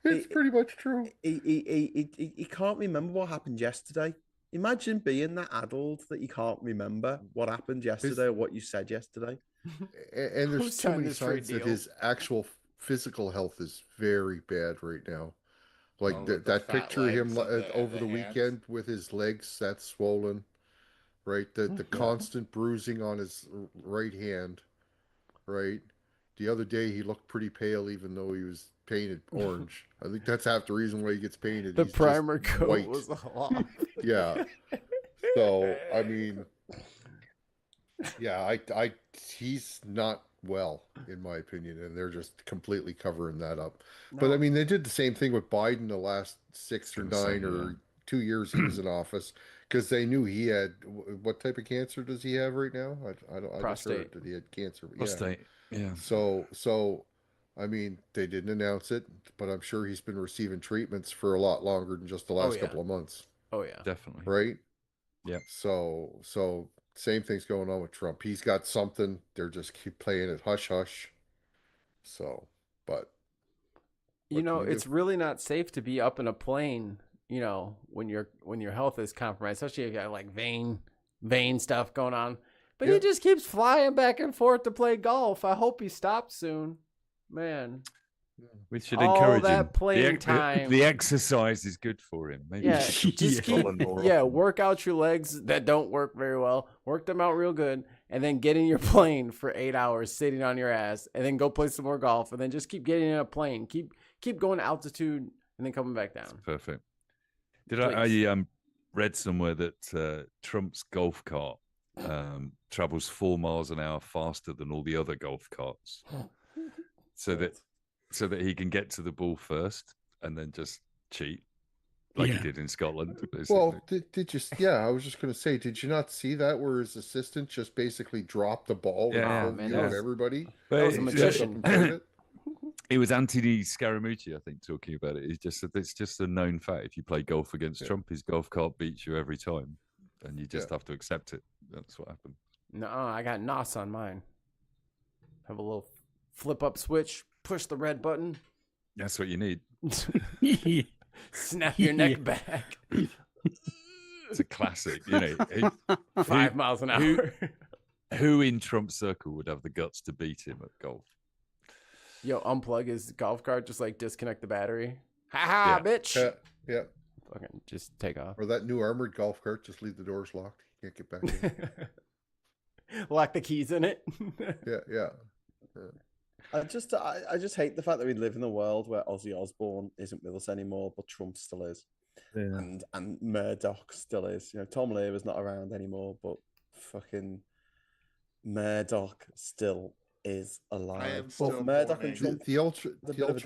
It's pretty much true. He can't remember what happened yesterday. Imagine being that adult that you can't remember what happened yesterday or what you said yesterday. And there's too many signs that his actual physical health is very bad right now. Like that picture of him over the weekend with his legs that's swollen, right? The constant bruising on his right hand, right? The other day he looked pretty pale, even though he was painted orange. I think that's half the reason why he gets painted. The primer coat was off. Yeah. So I mean, yeah, he's not well, in my opinion, and they're just completely covering that up. No. But I mean, they did the same thing with Biden the last 6 or 9 or 2 years he was in office, because they knew he had, what type of cancer does he have right now? I just heard that he had cancer. Prostate. Yeah. So I mean, they didn't announce it, but I'm sure he's been receiving treatments for a lot longer than just the last couple of months. Oh yeah, definitely. Right. Yeah. So same thing's going on with Trump. He's got something. They're just keep playing it hush hush. So, but it's really not safe to be up in a plane, when your health is compromised, especially if you got like vein stuff going on. But he just keeps flying back and forth to play golf. I hope he stops soon, man. We should encourage that him. playing time. The exercise is good for him. Maybe just work out your legs that don't work very well. Work them out real good, and then get in your plane for 8 hours, sitting on your ass, and then go play some more golf, and then just keep getting in a plane. Keep going altitude, and then coming back down. That's perfect. I read somewhere that Trump's golf cart travels 4 miles an hour faster than all the other golf carts, so that he can get to the ball first and then just cheat like he did in Scotland. Basically. Well, did you? Yeah, I was just going to say, did you not see that where his assistant just basically dropped the ball in front of everybody? That was a magician. It was Anthony Scaramucci, I think, talking about it. He just said it's just a known fact. If you play golf against Trump, his golf cart beats you every time, and you just have to accept it. That's what happened. No, I got NOS on mine. Have a little flip up switch. Push the red button. That's what you need. Snap your neck back. It's a classic, 5 miles an hour. Who in Trump's circle would have the guts to beat him at golf? Yo, unplug his golf cart, just like disconnect the battery. Ha ha, bitch. Yeah. Fucking just take off. Or that new armored golf cart, just leave the doors locked. You can't get back in. Lock the keys in it. Yeah. I just hate the fact that we live in a world where Ozzy Osbourne isn't with us anymore, but Trump still is. Yeah. And Murdoch still is. You know, Tom Lever's not around anymore, but fucking Murdoch still is alive. I am still Murdoch and Trump. The ultra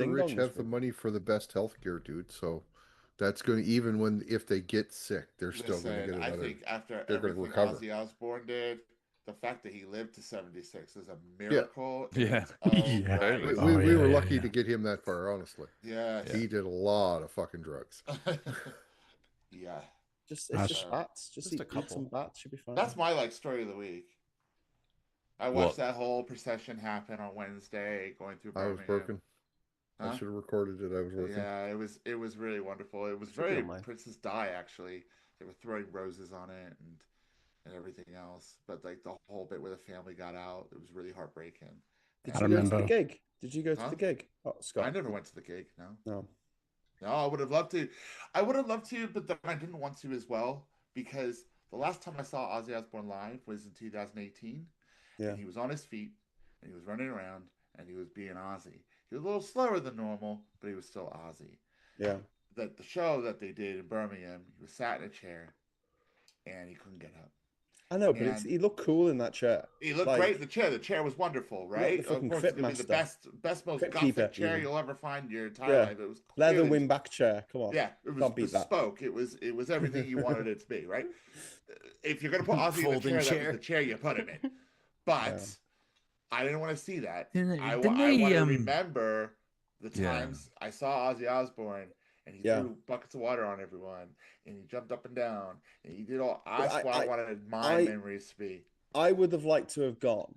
rich have the money for the best healthcare, dude. So that's going to, even if they get sick, they're still going to get another. I think after they're everything recover. Ozzy Osbourne did, the fact that he lived to 76 is a miracle. Yeah. We were lucky to get him that far, honestly. Yeah. He did a lot of fucking drugs. Yeah. It's just bats. Just eat some bats, should be fine. That's my story of the week. I watched that whole procession happen on Wednesday, going through Birmingham. I was working. I should have recorded it. I was working. Yeah, it was really wonderful. It was very Princess Di, actually. They were throwing roses on it and everything else. But the whole bit where the family got out, it was really heartbreaking. Did you go to the gig? Did you go to the gig? Oh, Scott. I never went to the gig. No. No, I would have loved to. But then I didn't want to as well, because the last time I saw Ozzy Osbourne live was in 2018. Yeah. And he was on his feet, and he was running around, and he was being Ozzy. He was a little slower than normal, but he was still Ozzy. Yeah. The show that they did in Birmingham, he was sat in a chair, and he couldn't get up. I know, but he looked cool in that chair. He looked great in the chair. The chair was wonderful, right? Of course, it's gonna be the best, most gothic chair you'll ever find in your entire life. It was leather windback chair. Come on, it was bespoke. It was everything you wanted it to be, right? If you're gonna put Ozzy in a chair, that was the chair you put him in. But I didn't want to see that. I want to remember the times I saw Ozzy Osbourne, and he threw buckets of water on everyone, and he jumped up and down, and he did all. That's what I wanted my memories to be. I would have liked to have gone,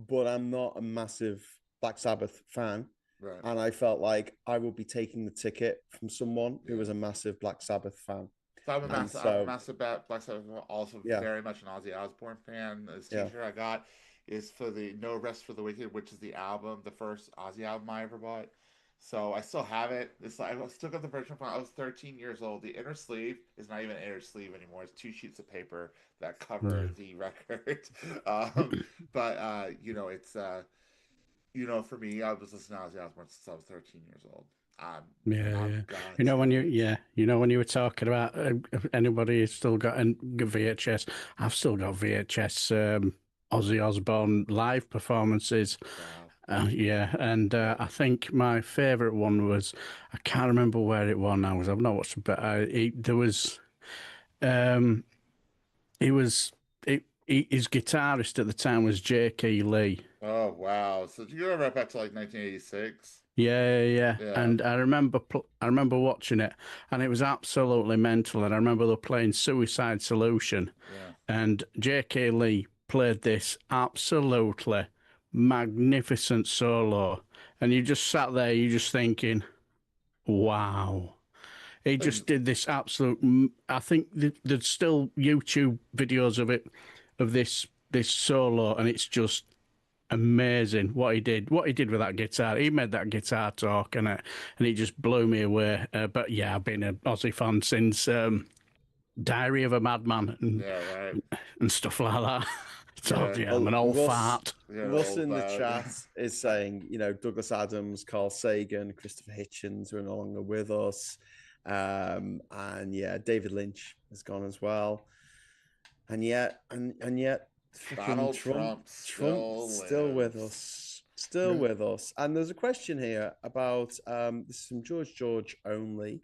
but I'm not a massive Black Sabbath fan. Right. And I felt like I would be taking the ticket from someone who was a massive Black Sabbath fan. So I'm a massive Black Sabbath, also very much an Ozzy Osbourne fan. This t-shirt I got is for the No Rest for the Wicked, which is the album, the first Ozzy album I ever bought. So I still have it. I still got the version from I was 13 years old. The inner sleeve is not even an inner sleeve anymore. It's 2 sheets of paper that cover the record. But it's for me, I was listening to Ozzy Osbourne since I was 13 years old. When you were talking about anybody who's still got VHS, I've still got VHS Ozzy Osbourne live performances. Wow. And I think my favourite one was, I can't remember where it was now because I've not watched it, but his guitarist at the time was J.K. Lee. Oh wow! So did you go right back to 1986? Yeah. And I remember watching it, and it was absolutely mental. And I remember they were playing Suicide Solution, and J.K. Lee played this absolutely magnificent solo, and you just sat there, you just thinking, wow. He just did this absolute. I think there's still YouTube videos of it, of this solo, and it's just amazing what he did with that guitar. He made that guitar talk, and it just blew me away. But yeah, I've been an Aussie fan since Diary of a Madman and stuff like that. I'm an old fart. Russ in the chat is saying, Douglas Adams, Carl Sagan, Christopher Hitchens are no longer with us. And David Lynch has gone as well. And yet Donald Trump still with us. Still with us. And there's a question here about this is from George only.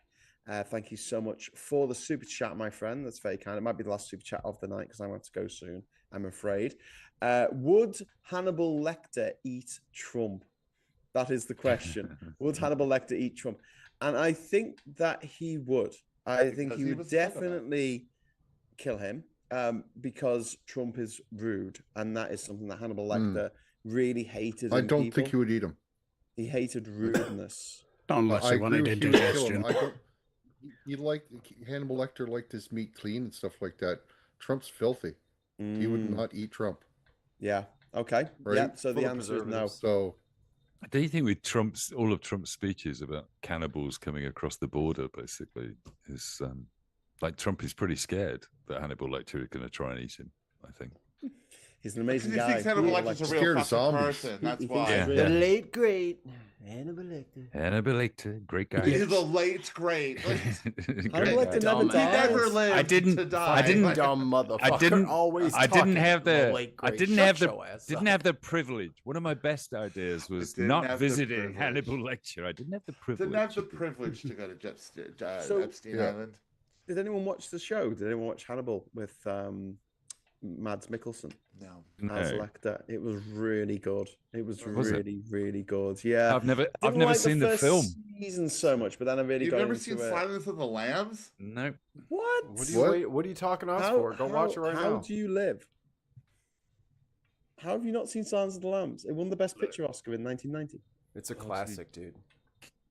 Thank you so much for the super chat, my friend. That's very kind. It might be the last super chat of the night because I want to go soon, I'm afraid. Would Hannibal Lecter eat Trump? That is the question. Would Hannibal Lecter eat Trump? And I think that he would. I think he would definitely kill him because Trump is rude. And that is something that Hannibal Lecter really hated. I don't think he would eat him. He hated rudeness. Unless he wanted to digestion. Hannibal Lecter liked his meat clean and stuff like that. Trump's filthy. He would not eat Trump. Yeah. Okay. Right? Yeah. So the answer is no. So, do you think with all of Trump's speeches about cannibals coming across the border, basically, is like Trump is pretty scared that Hannibal Lecter is going to try and eat him? I think he's an amazing guy. He thinks Hannibal Lecter's a real fucking person. That's why. The late great Hannibal Lecter. Hannibal Lecter, great guy. He's the late great. Hannibal Lecter never died. He never lived to die. I didn't, dumb motherfucker. I didn't have the privilege. One of my best ideas was not visiting Hannibal Lecter. I didn't have the privilege. Didn't have the privilege to go to Epstein Island. Did anyone watch the show? Did anyone watch Hannibal with Mads Mikkelsen? No. As Lecter. It was really good. It was really good. Yeah. I've never seen the film season so much, but then I really got into it. You've never seen Silence of the Lambs? No. What? What are you talking to us for? Go watch it right now. How do you live? How have you not seen Silence of the Lambs? It won the Best Picture Oscar in 1990. It's a classic, dude.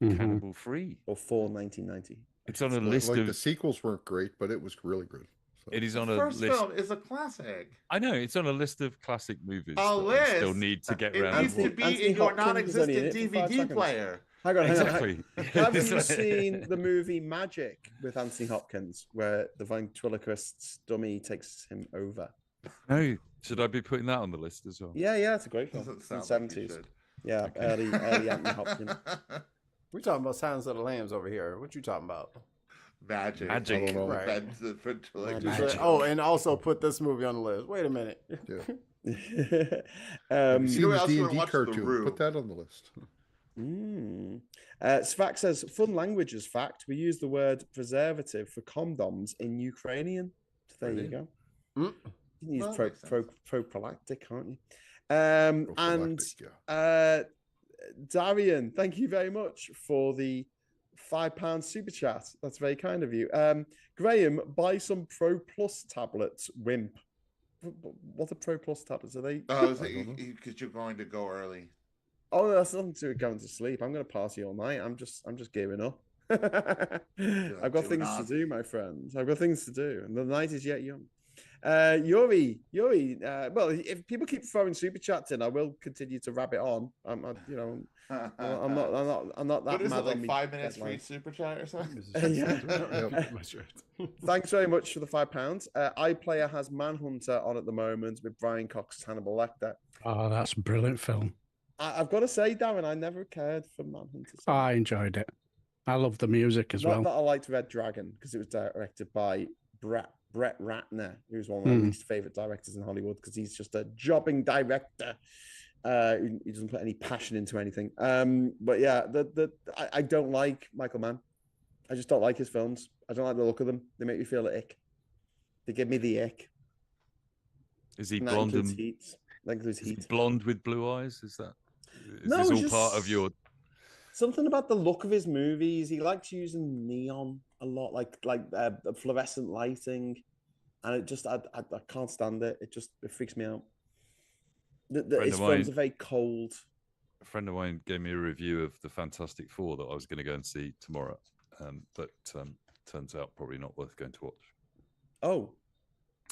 Cannibal Free. Or for 1990. It's on a list of... The sequels weren't great, but it was really good. So. It is on the a first list. film is a classic. I know, it's on a list of classic movies a list? I still need to get around. It needs to be in your non-existent DVD player. Hang on. Exactly. Haven't you seen the movie Magic with Anthony Hopkins, where the ventriloquist's dummy takes him over? No. Should I be putting that on the list as well? Yeah, it's a great film. It's in the 70s. Yeah, early Anthony Hopkins. We're talking about Silence of the Lambs over here. What you talking about? Magic. Right. Magic. Oh, and also put this movie on the list. Wait a minute. Yeah. See the D&D cartoon. Put that on the list. Svac says, fun languages fact. We use the word preservative for condoms in Ukrainian. So there you go. You can use prophylactic, can't you? And Darian, thank you very much for the £5 super chat. That's very kind of you. Graham, buy some Pro Plus tablets. Wimp. What are Pro Plus tablets? Are they? Because you're going to go early. Oh, that's nothing to do with going to sleep. I'm going to party all night. I'm just gearing up. I've got things to do, my friends. I've got things to do, and the night is yet young. Yuri. Well, if people keep throwing super chats in, I will continue to rabbit on. I'm not that what is mad. It, like 5 minutes for each super chat or something? Thanks very much for the £5. iPlayer has Manhunter on at the moment with Brian Cox's Hannibal Lecter. Oh, that's a brilliant film. I've got to say, Darren, I never cared for Manhunter. I enjoyed it. I love the music as well. Not that I liked Red Dragon because it was directed by Brett Ratner, who's one of my least favorite directors in Hollywood because he's just a jobbing director. He doesn't put any passion into anything. But yeah, I don't like Michael Mann. I just don't like his films. I don't like the look of them. They make me feel an ick. They give me the ick. Is he blonde and Heat? Blonde with blue eyes? Is no, this all part of your? Something about the look of his movies. He likes using neon a lot, like fluorescent lighting, and it just I can't stand it. It freaks me out. His films are very cold. A friend of mine gave me a review of the Fantastic Four that I was going to go and see tomorrow, but turns out probably not worth going to watch. Oh!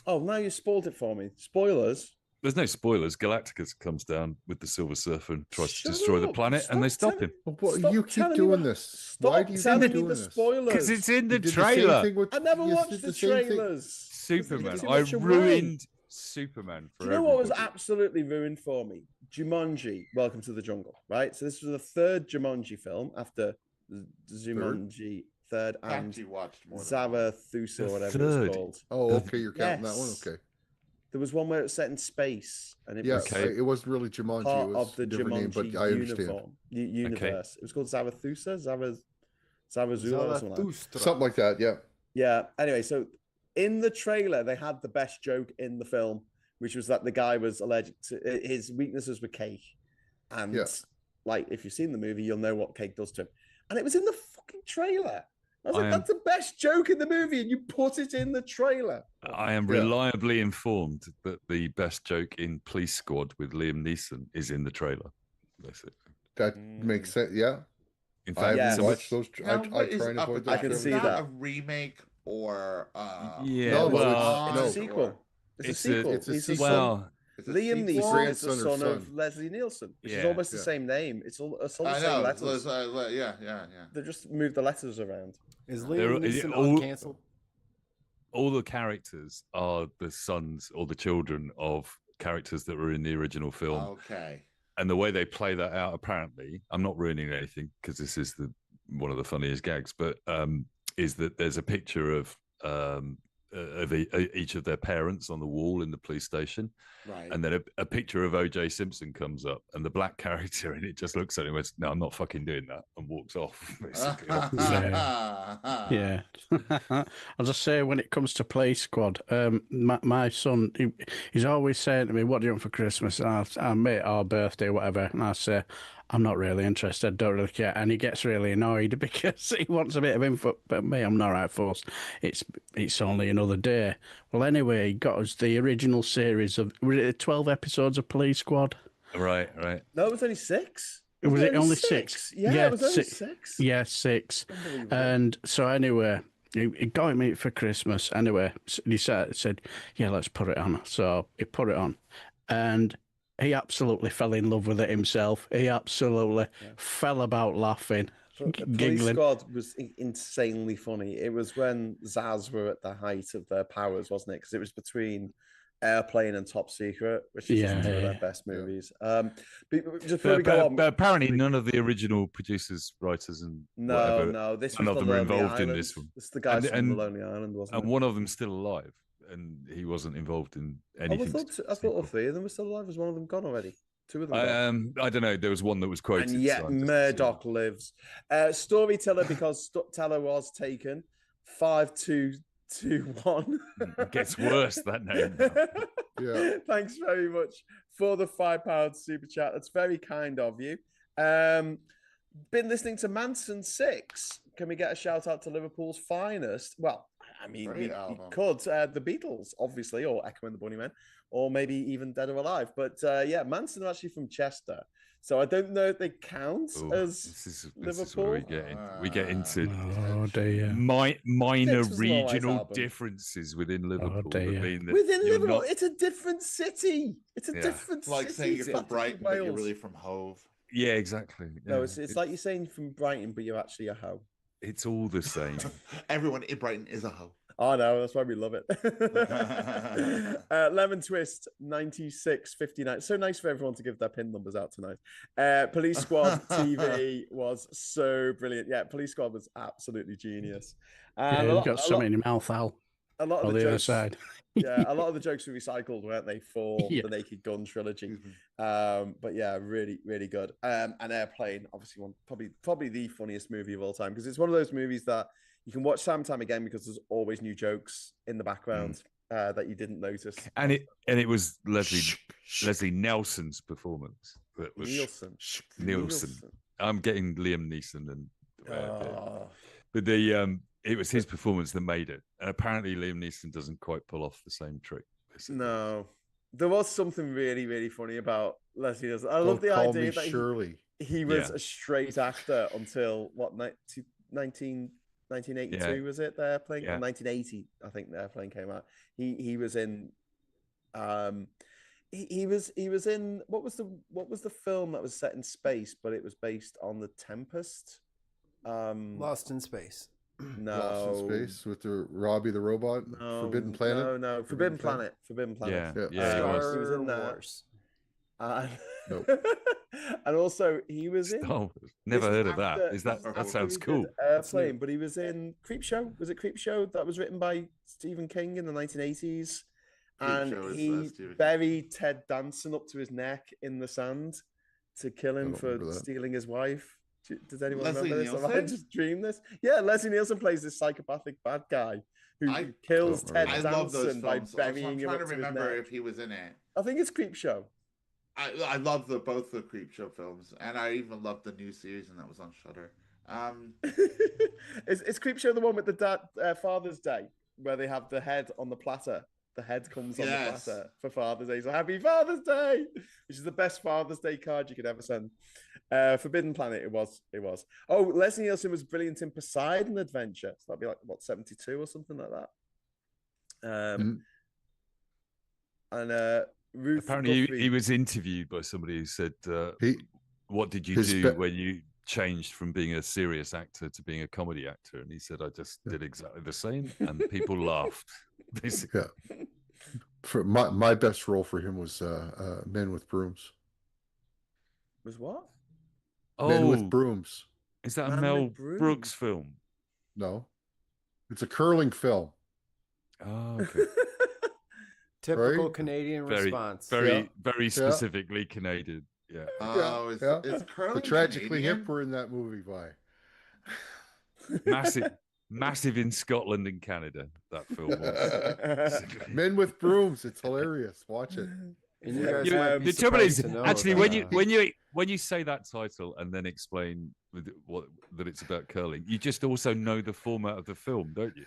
Now you spoiled it for me. Spoilers. There's no spoilers. Galacticus comes down with the Silver Surfer and tries to destroy the planet, and they stop him. You keep doing this. Why do you keep doing this? Because it's in the trailer. I never watched the trailers. Superman. I ruined Superman for everybody. Do you know what was absolutely ruined for me? Jumanji, Welcome to the Jungle, right? So this was the third Jumanji film after Jumanji third and Zarathustra, or whatever it's called. Oh, okay, you're counting that one? Okay. There was one where it was set in space, and it was it wasn't really Jumanji. Part it was of the Jumanji name, but I understand. Universe. Okay. It was called Zarathustra, Zarazula, something like that. Yeah. Yeah. Anyway, so in the trailer, they had the best joke in the film, which was that the guy was allergic to his weaknesses were cake, and like if you've seen the movie, you'll know what cake does to him. And it was in the fucking trailer. I was like, that's the best joke in the movie, and you put it in the trailer. I am reliably informed that the best joke in Police Squad with Liam Neeson is in the trailer. Basically. That makes sense, yeah. In fact, I watch those. I try and avoid those. I can see that. A remake or it's a sequel. It's a sequel. Liam Neeson is the son of Leslie Nielsen, which is almost the same name. It's all the same letters. Yeah. They just moved the letters around. Is Liam Neeson uncancelled? All the characters are the sons or the children of characters that were in the original film. Okay. And the way they play that out, apparently, I'm not ruining anything because this is one of the funniest gags, but is that there's a picture of each of their parents on the wall in the police station, right? And then a picture of O.J. Simpson comes up, and the black character in it just looks at him and says, "No, I'm not fucking doing that," and walks off. Yeah. I'll just say, when it comes to Play Squad, my son, he's always saying to me, "What do you want for Christmas?" And I'll make our birthday, whatever, and I say, "I'm not really interested, don't really care." And he gets really annoyed because he wants a bit of info. But me, I'm not right forced. It's only another day. Well, anyway, he got us the original series of 12 episodes of Police Squad. Right. No, it was only 6. Was it only 6? Yeah, it was only 6. Yeah, 6. And so anyway, he got me for Christmas. Anyway, he said, "Yeah, let's put it on." So he put it on, and he absolutely fell in love with it himself. He absolutely fell about laughing, giggling. Police Squad was insanely funny. It was when Zaz were at the height of their powers, wasn't it? Because it was between Airplane and Top Secret, which is two of their best movies. But apparently none of the original producers, writers, and no, this none was of them are involved in this one. This is the guys from The Lonely Island, wasn't it? And one of them's still alive, and he wasn't involved in anything. I thought all 3 of them were still alive. Was one of them gone already? 2 of them gone. I don't know. There was one that was quoted. And yet Murdoch lives. Storyteller, because Teller was taken. 5221. It gets worse, that name. Yeah. Thanks very much for the £5 super chat. That's very kind of you. Been listening to Manson 6. Can we get a shout out to Liverpool's finest? Well, I mean, we could. The Beatles, obviously, or Echo and the Bunnymen, or maybe even Dead or Alive. But yeah, Manson are actually from Chester. So I don't know if they count as Liverpool. This is where we get into minor regional differences within Liverpool. Within Liverpool, it's a different city. It's a different city. Like saying you're from Brighton, but you're really from Hove. Yeah, exactly. Yeah. No, it's like you're saying from Brighton, but you're actually a hoe. It's all the same. Everyone in Brighton is a hoe. Oh no, that's why we love it. Lemon Twist 9659. So nice for everyone to give their pin numbers out tonight. Police Squad TV was so brilliant. Yeah, Police Squad was absolutely genius. You've got something in your mouth, Al. A lot of the jokes, other side. Yeah, a lot of the jokes were recycled, weren't they, for the Naked Gun trilogy? But yeah, really, really good. And Airplane, obviously, probably the funniest movie of all time, because it's one of those movies that you can watch time and time again because there's always new jokes in the background that you didn't notice. And it was Leslie Nelson's performance. That was Nielsen. I'm getting Liam Neeson and but it was his performance that made it. And apparently Liam Neeson doesn't quite pull off the same trick. No. There was something really, really funny about Leslie Nielsen. I love the idea that he was a straight actor until 1982 was it? The Airplane? Or 1980, I think the Airplane came out. He was in he was in what was the film that was set in space, but it was based on The Tempest? Lost in Space. No. Lost in Space with the Robbie the Robot? No, Forbidden Planet? No. Forbidden Planet. Forbidden Planet. Yeah. He was in that. Nope. And also he was in never heard of that. That sounds cool. Airplane, but he was in Creepshow. Was it Creepshow that was written by Stephen King in the 1980s? And he buried Ted Danson up to his neck in the sand to kill him for stealing his wife. Does anyone remember this? Have I just dreamed this? Yeah, Leslie Nielsen plays this psychopathic bad guy who kills Ted Danson by burying him up to his neck. I'm trying to remember if he was in it. I think it's Creepshow. I love both the Creepshow films, and I even love the new series, and that was on Shudder. Is Creepshow the one with the Father's Day, where they have the head on the platter? The head comes on the platter for Father's Day. So Happy Father's Day, which is the best Father's Day card you could ever send. Forbidden Planet, it was. Oh, Leslie Nielsen was brilliant in Poseidon Adventure. So that'd be like, 72 or something like that. And Ruth Apparently, Guthrie. he was interviewed by somebody who said, "What did you his do when you changed from being a serious actor to being a comedy actor?" And he said, "I just did exactly the same, and people laughed." Basically, Yeah. For my best role for him was Men with Brooms. Was what? Men with oh, Brooms. is that a Man Mel with Brooms. Brooks film? No, it's a curling film. Oh, okay. Typical Right? Canadian Very, response. very, Yeah. very specifically Canadian. Yeah. Oh, it's curling The Tragically Canadian? Hip were in that movie, by. Massive in Scotland and Canada. That film was. Men with Brooms. It's hilarious. Watch it. And you guys might be The trouble is, surprised to know actually, that, when you say that title and then explain that it's about curling, you just also know the format of the film, don't you?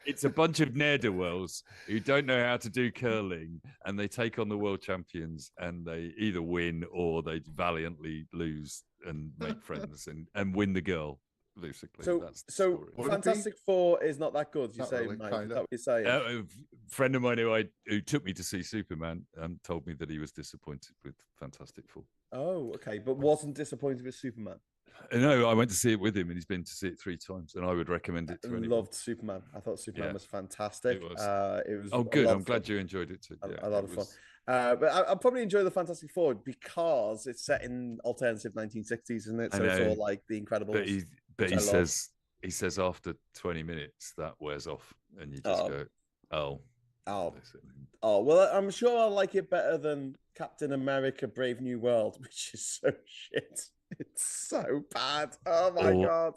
It's a bunch of ne'er-do-wells who don't know how to do curling, and they take on the world champions, and they either win or they valiantly lose and make friends and win the girl. Basically, that's the story. Fantastic Four is not that good. You Not say, really, Mike? kinda. Is that what you're saying? A friend of mine who took me to see Superman told me that he was disappointed with Fantastic Four. Oh, okay, but wasn't disappointed with Superman. No, I went to see it with him, and he's been to see it 3 times, and I would recommend it to anyone. Loved Superman. I thought Superman was fantastic. It was. It was. Oh, good. I'm glad you enjoyed it too. A lot of fun. But I probably enjoy the Fantastic Four because it's set in alternative 1960s, isn't it? So it's all like The Incredibles. But he says after 20 minutes that wears off, and you just go, well, I'm sure I'll like it better than Captain America: Brave New World, which is so shit. It's so bad. Oh my god.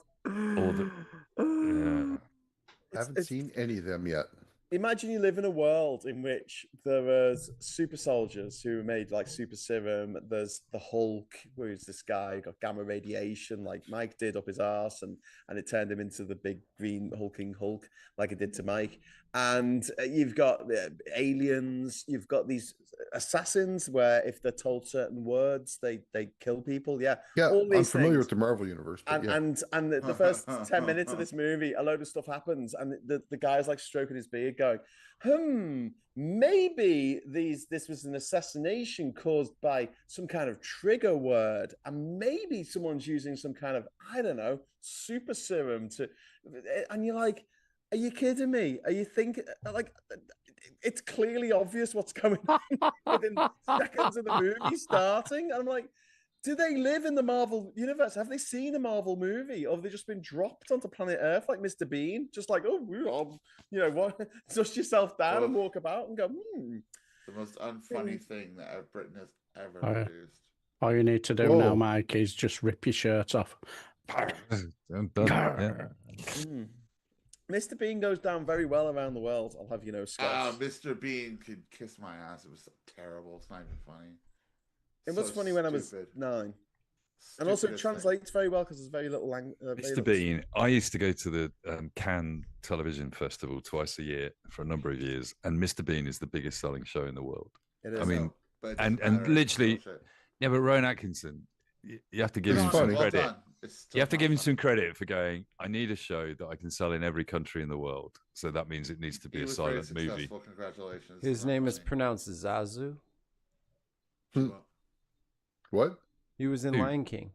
I haven't seen any of them yet. Imagine you live in a world in which there is super soldiers who made like super serum. There's the Hulk, who's this guy got gamma radiation, like Mike did up his arse, and it turned him into the big green hulking Hulk, like it did to Mike. And you've got aliens. You've got these assassins where if they're told certain words, they kill people. Yeah, I'm familiar with the Marvel universe. And the first 10 minutes of this movie, a load of stuff happens, and the guy's like stroking his beard, going, maybe this was an assassination caused by some kind of trigger word, and maybe someone's using some kind of, I don't know, super serum to, and you're like, are you kidding me? Are you thinking like it's clearly obvious what's going on within seconds of the movie starting? And I'm like, do they live in the Marvel universe? Have they seen a Marvel movie, or have they just been dropped onto planet Earth like Mr. Bean? Just like, what? Dust yourself down and walk about and go, The most unfunny thing that Britain has ever produced. All you need to do now, Mike, is just rip your shirt off. Mr. Bean goes down very well around the world. I'll have you know, Scott. Mr. Bean could kiss my ass. It was so terrible. It's not even funny. It was funny when I was 9. And also it translates very well because there's very little language. Mr. Bean, I used to go to the Cannes Television Festival twice a year for a number of years, and Mr. Bean is the biggest selling show in the world. It is. I mean, and literally, but Rowan Atkinson, you have to give him some credit. You have to give him some credit for going, I need a show that I can sell in every country in the world. So that means it needs to be a silent movie. Congratulations. His name is pronounced Zazu. What? He was in Lion King.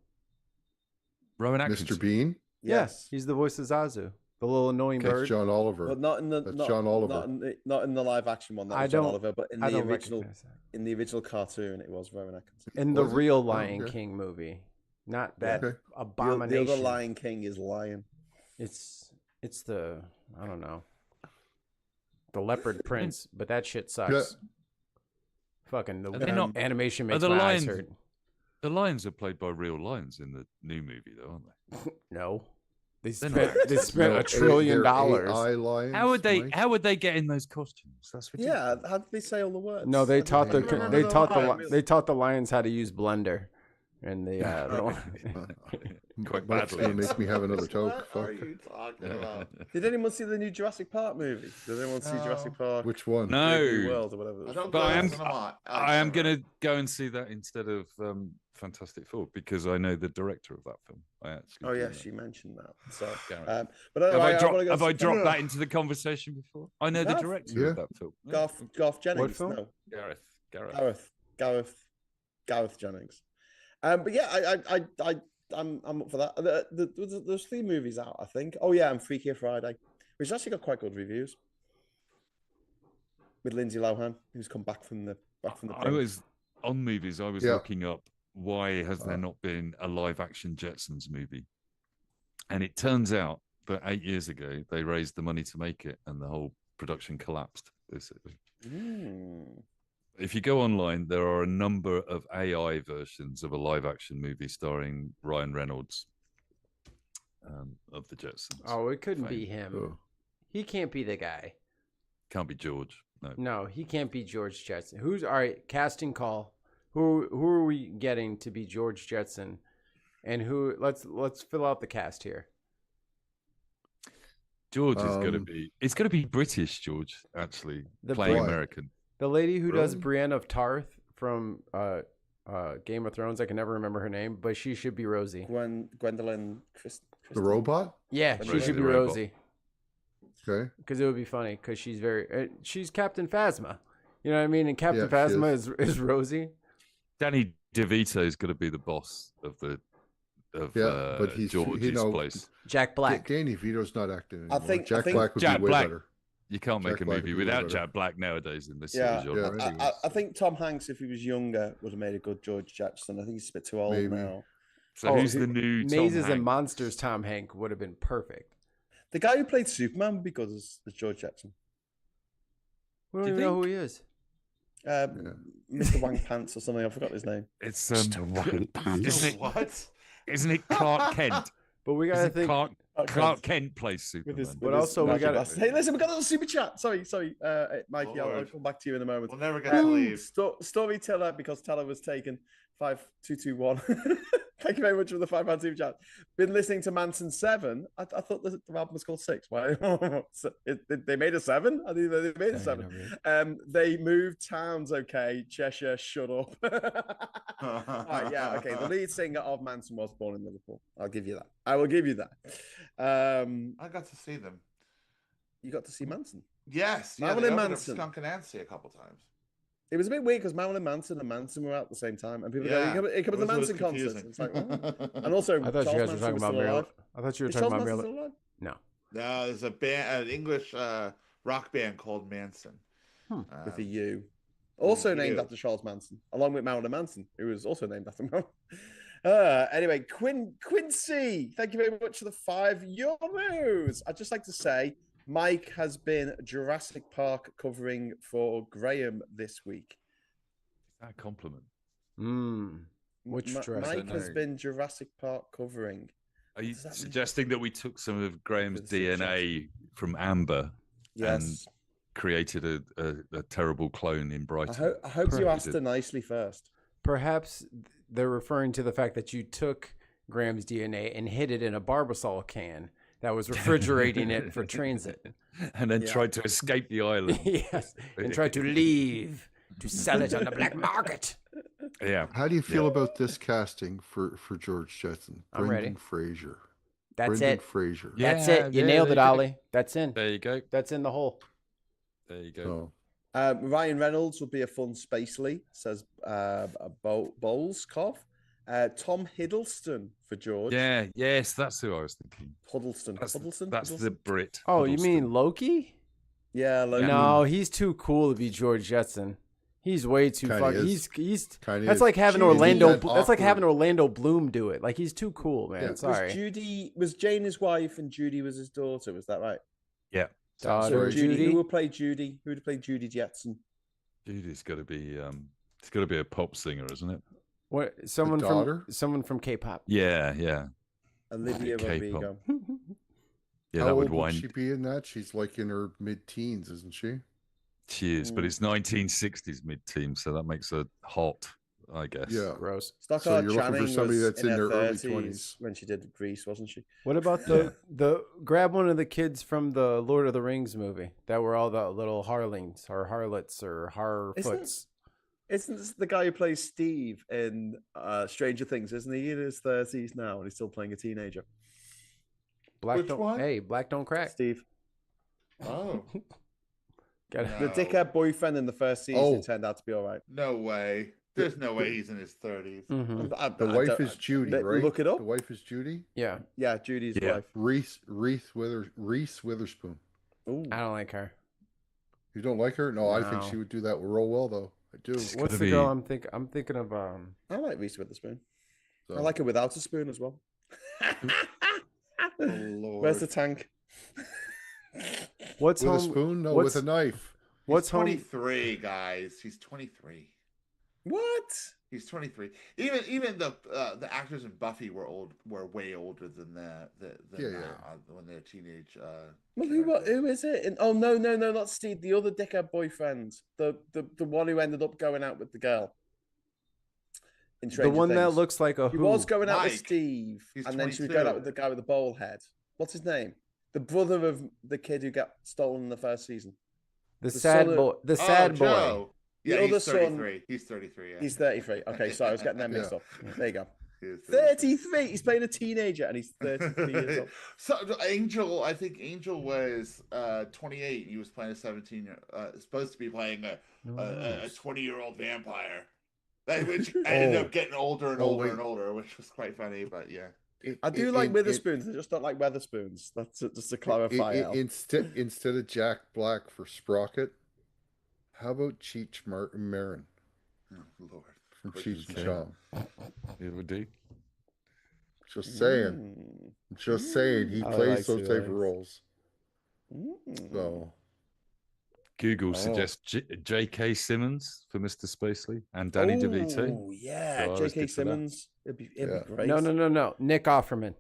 Rowan Atkinson. Mr. Bean? Yes, he's the voice of Zazu, the little annoying bird. John Oliver. But not in the John Oliver. Not in the live action one. That was John Oliver, but in the original cartoon, it was Rowan Atkinson. In the real Lion King movie, not that abomination. The other Lion King is Lion. It's the I don't know, the Leopard Prince, but that shit sucks. Yeah. Fucking the animation makes my eyes hurt. The lions are played by real lions in the new movie, though, aren't they? No, they spent $1 trillion. Lions, how would they get in those costumes? That's ridiculous. Yeah, how did they say all the words? No, they taught the lions how to use Blender, and quite But it's badly. going to make me have another toke. What Fuck. are you talking about? Did anyone see the new Jurassic Park movie? Did anyone see Jurassic Park? Which one? Brave New No, World or whatever. I don't but go I to am. the cinema. I am going to go and see that instead of Fantastic Four because I know the director of that film. I actually. Oh do yeah, know. she mentioned that. So, Gareth. but Have anyway, I dropped that into the conversation before? I know the director of that film. Garth Jennings. What film? No, Gareth. Gareth Jennings. But yeah, I'm up for that. There's 3 movies out, I think. Oh yeah, and Freakier Friday, which actually got quite good reviews. With Lindsay Lohan, who's come back from the I was on movies. I was looking up why has there not been a live action Jetsons movie, and it turns out that 8 years ago they raised the money to make it, and the whole production collapsed. Basically. If you go online, there are a number of AI versions of a live action movie starring Ryan Reynolds of the Jetsons. Oh, it couldn't be him. Oh. He can't be the guy. Can't be George. No, he can't be George Jetson. Who's all right? Casting call. Who are we getting to be George Jetson? And who? Let's fill out the cast here. George is going to be. It's going to be British George actually playing American. The lady who does Brienne of Tarth from Game of Thrones. I can never remember her name, but she should be Rosie. Gwendolyn The robot? Yeah, she should be Rosie. Okay. Because it would be funny because she's Captain Phasma. You know what I mean? And Captain Phasma is Rosie. Danny DeVito is going to be the boss of but he's George's place. Jack Black. Danny DeVito's not acting anymore. I think Jack Black would be way better. You can't make a movie without Jack Black nowadays in this sort of genre. I think Tom Hanks, if he was younger, would have made a good George Jetson. I think he's a bit too old now. So who's the new Mazes and Monsters Tom Hanks would have been perfect. The guy who played Superman would be good as George Jetson. We don't even know who he is. Mr. Wang Pants or something. I forgot his name. It's Mr. Wang Pants. What? Isn't it Clark Kent? But we gotta think. Clark Kent plays Superman. But also we got. Hey, listen, we got a little super chat. Sorry, Mikey. I'll come back to you in a moment. We'll never get to leave. Storyteller, because Teller was taken 5221. Thank you very much for the £5 super chat. Been listening to Manson 7. I thought the album was called 6. Why? They made a 7? I think they made a 7. They moved towns. Okay, Cheshire, shut up. Right, yeah, okay. The lead singer of Manson was born in Liverpool. I'll give you that. I will give you that. I got to see them. You got to see Manson? Yes. Marilyn Manson. Skunk and Nancy a couple times. It was a bit weird because Marilyn Manson and Manson were out at the same time, and people go, "It comes to the Manson concert." It's like, and also, I thought you guys were talking about Marilyn. I thought you were talking about Marilyn. No, there's a band, an English rock band called Manson, with a U, also named after Charles Manson, along with Marilyn Manson, who was also named after Marilyn. Anyway, Quincy, thank you very much for the €5. I'd just like to say, Mike has been Jurassic Park covering for Graham this week. Is that a compliment? Which Mike has been Jurassic Park covering. Are you suggesting that we took some of Graham's DNA from Amber and created a terrible clone in Brighton? I hope you asked her nicely first. Perhaps they're referring to the fact that you took Graham's DNA and hid it in a Barbasol can that was refrigerating it for transit. And then tried to escape the island. Yes, and tried to leave to sell it on the black market. Yeah. How do you feel about this casting for George Jetson? I'm ready. Fraser. That's Brendan it. Fraser. That's it. You nailed it, Ollie. That's in. There you go. That's in the hole. There you go. Ryan Reynolds would be a fun Spacely, says Bowles cough. Tom Hiddleston for George. Yes, that's who I was thinking. Huddleston. That's the Brit. Oh, Huddleston. you mean Loki? Yeah, Loki. No, he's too cool to be George Jetson. He's way too fucking. He's Kinda that's is. like having Judy, Orlando. that That's like having awkward. Orlando Bloom do it. Like he's too cool, man. Yeah. Sorry. Was Jane his wife and Judy was his daughter? Was that right? Yeah. Daughter Judy. Who would play Judy? Who would play Judy Jetson? Judy's got to be. It's got to be a pop singer, isn't it? What? Someone from K-pop. Yeah. Olivia Rodrigo. Yeah, How that old would she be in that? She's like in her mid-teens, isn't she? She is, but it's 1960s mid-team, so that makes her hot. I guess. Yeah. Gross. Stockard you're looking for Channing somebody was that's in their early 30s 20s. when she did Grease, wasn't she? What about the grab one of the kids from the Lord of the Rings movie that were all the little harlings or harlots or harfoots? Isn't this the guy who plays Steve in Stranger Things? Isn't he in his 30s now and he's still playing a teenager? Black don't crack. Steve. Oh. Got The dickhead boyfriend in the first season turned out to be all right. No way. There's no way he's in his 30s. Mm-hmm. The wife is Judy, right? Look it up. The wife is Judy? Yeah. Yeah, Judy's wife. Reese Witherspoon. Ooh. I don't like her. You don't like her? No, I think she would do that real well, though. I do. What's the girl I'm thinking of? I like Reese Witherspoon. So. I like her without a spoon as well. Oh, Lord. Where's the tank? With a spoon? No, with a knife. He's 23, guys. He's 23. What? He's 23. Even the actors in Buffy were way older than when they're teenage. Well, who is it? Oh no, not Steve. The other dickhead boyfriend, the one who ended up going out with the girl. The one that looks like a. He was going out with Steve, He's and 22. then she was going out with the guy with the bowl head. What's his name? The brother of the kid who got stolen in the first season. The sad boy. The sad boy. Joe. Yeah, the other he's 33. son. He's 33. Yeah. He's 33. Okay, sorry, I was getting them mixed up. There you go. 33. He's playing a teenager, and he's 33 years old. So I think Angel was 28. He was playing a 17. Supposed to be playing a 20-year-old vampire, which ended up getting older and older, which was quite funny. But yeah. I do like Witherspoons. I just don't like Weatherspoons. That's just to clarify. Instead of Jack Black for Sprocket, how about Cheech Marin? Oh, Lord. From Cheech and Chong. It would do. Just saying. Just saying. He plays those type of roles. So. Google suggests J.K. Simmons for Mr. Spacely and Danny DeVito. Oh, yeah. So J.K. Simmons. It'd be great. No. Nick Offerman.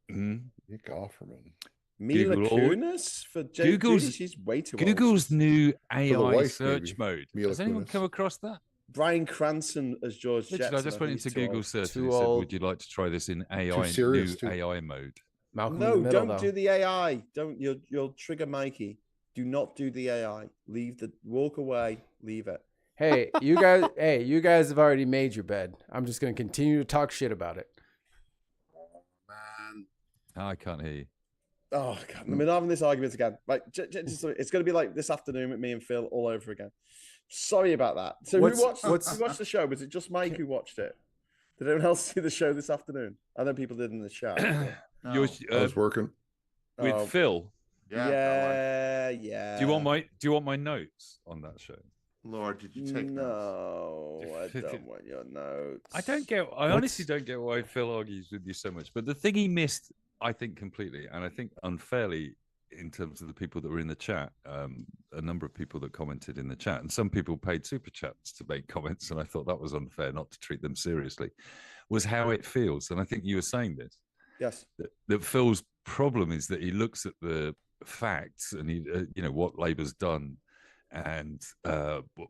Nick Offerman. Mila Kunis for Judy. She's way too old. Google's new AI search mode. Has anyone come across that? Bryan Cranston as George Jetson. I just went into Google search and it said, would you like to try this in AI mode? No, don't do the AI. Don't. You'll trigger Mikey. Do not do the AI. Walk away. Leave it. Hey, you guys have already made your bed. I'm just going to continue to talk shit about it. Oh, man. I can't hear you. Oh, God. I mean, having this argument again. Like, it's going to be like this afternoon with me and Phil all over again. Sorry about that. So who watched the show? Was it just Mike who watched it? Did anyone else see the show this afternoon? I know people did in the chat. No. I was working. With Phil? Yeah. Do you want my notes on that show? Lord, did you take notes? No, I don't want your notes. I honestly don't get why Phil argues with you so much. But the thing he missed, I think completely, and I think unfairly in terms of the people that were in the chat, a number of people that commented in the chat, and some people paid super chats to make comments, and I thought that was unfair not to treat them seriously, was how it feels. And I think you were saying this. Yes. That Phil's problem is that he looks at the facts and he, what Labour's done and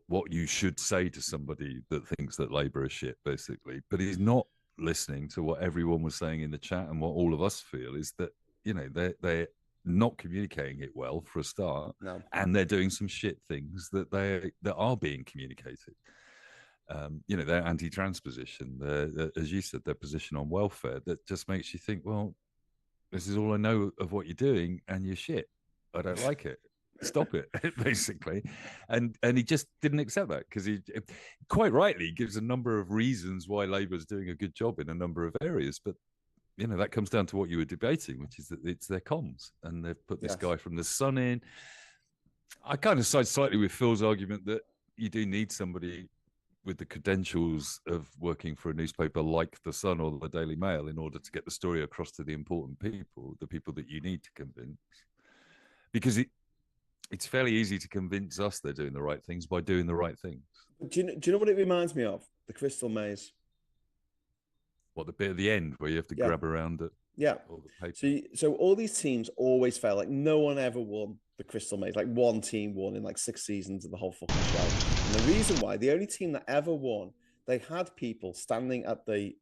what you should say to somebody that thinks that Labour is shit, basically. But he's not listening to what everyone was saying in the chat, and what all of us feel is that they're not communicating it well for a start, and they're doing some shit things that are being communicated. Their anti-trans position, as you said, their position on welfare, that just makes you think, well, this is all I know of what you're doing, and you're shit. I don't like it. Stop it, basically. And he just didn't accept that, because he quite rightly gives a number of reasons why Labour's doing a good job in a number of areas. But, that comes down to what you were debating, which is that it's their comms. And they've put this guy from The Sun in. I kind of side slightly with Phil's argument that you do need somebody with the credentials of working for a newspaper like The Sun or the Daily Mail in order to get the story across to the important people, the people that you need to convince. Because it's fairly easy to convince us they're doing the right things by doing the right things. Do you know what it reminds me of? The Crystal Maze. What, the bit at the end where you have to grab around it? Yeah. So all these teams always fail. Like no one ever won the Crystal Maze. Like one team won in like 6 seasons of the whole fucking show. And the reason why, the only team that ever won, they had people standing they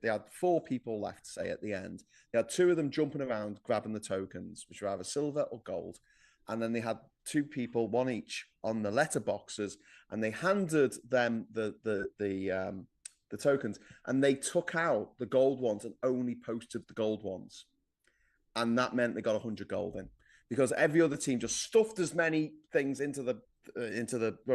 had 4 people left, say, at the end. They had 2 of them jumping around grabbing the tokens, which were either silver or gold. And then they had 2 people, 1 each, on the letterboxes, and they handed them the tokens, and they took out the gold ones and only posted the gold ones. And that meant they got 100 gold in, because every other team just stuffed as many things into the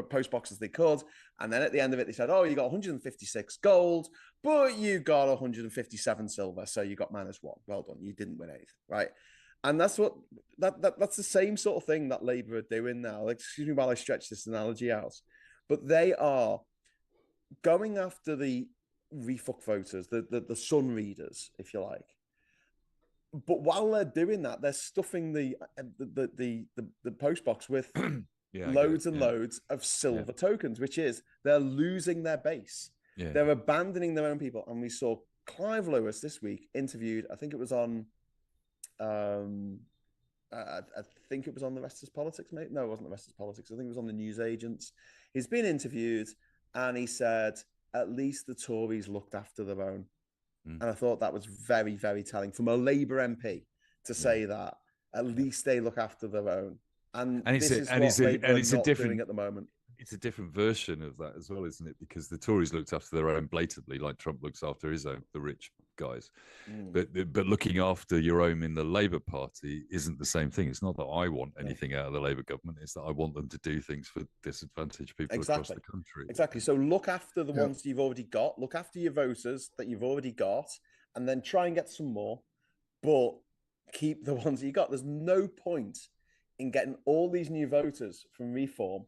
post box as they could. And then at the end of it, they said, oh, you got 156 gold, but you got 157 silver. So you got -1. Well done. You didn't win anything, right? And that's that's the same sort of thing that Labour are doing now. Like, excuse me while I stretch this analogy out, but they are going after the refuck voters, the Sun readers, if you like. But while they're doing that, they're stuffing the post box with loads and loads of silver tokens, which is they're losing their base. Yeah. They're abandoning their own people. And we saw Clive Lewis this week interviewed, I think it was on I think it was on the Rest is Politics, mate. No, it wasn't the Rest is Politics. I think it was on the News Agents. He's been interviewed and he said, at least the Tories looked after their own. And I thought that was very, very telling from a Labour MP to say that at least they look after their own. And this is what Labour are not doing at the moment. It's a different version of that as well, isn't it? Because the Tories looked after their own blatantly, like Trump looks after his own, the rich guys. But looking after your own in the Labour Party isn't the same thing. It's not that I want anything out of the Labour government. It's that I want them to do things for disadvantaged people across the country. Exactly. So look after the ones you've already got. Look after your voters that you've already got, and then try and get some more. But keep the ones that you got. There's no point in getting all these new voters from Reform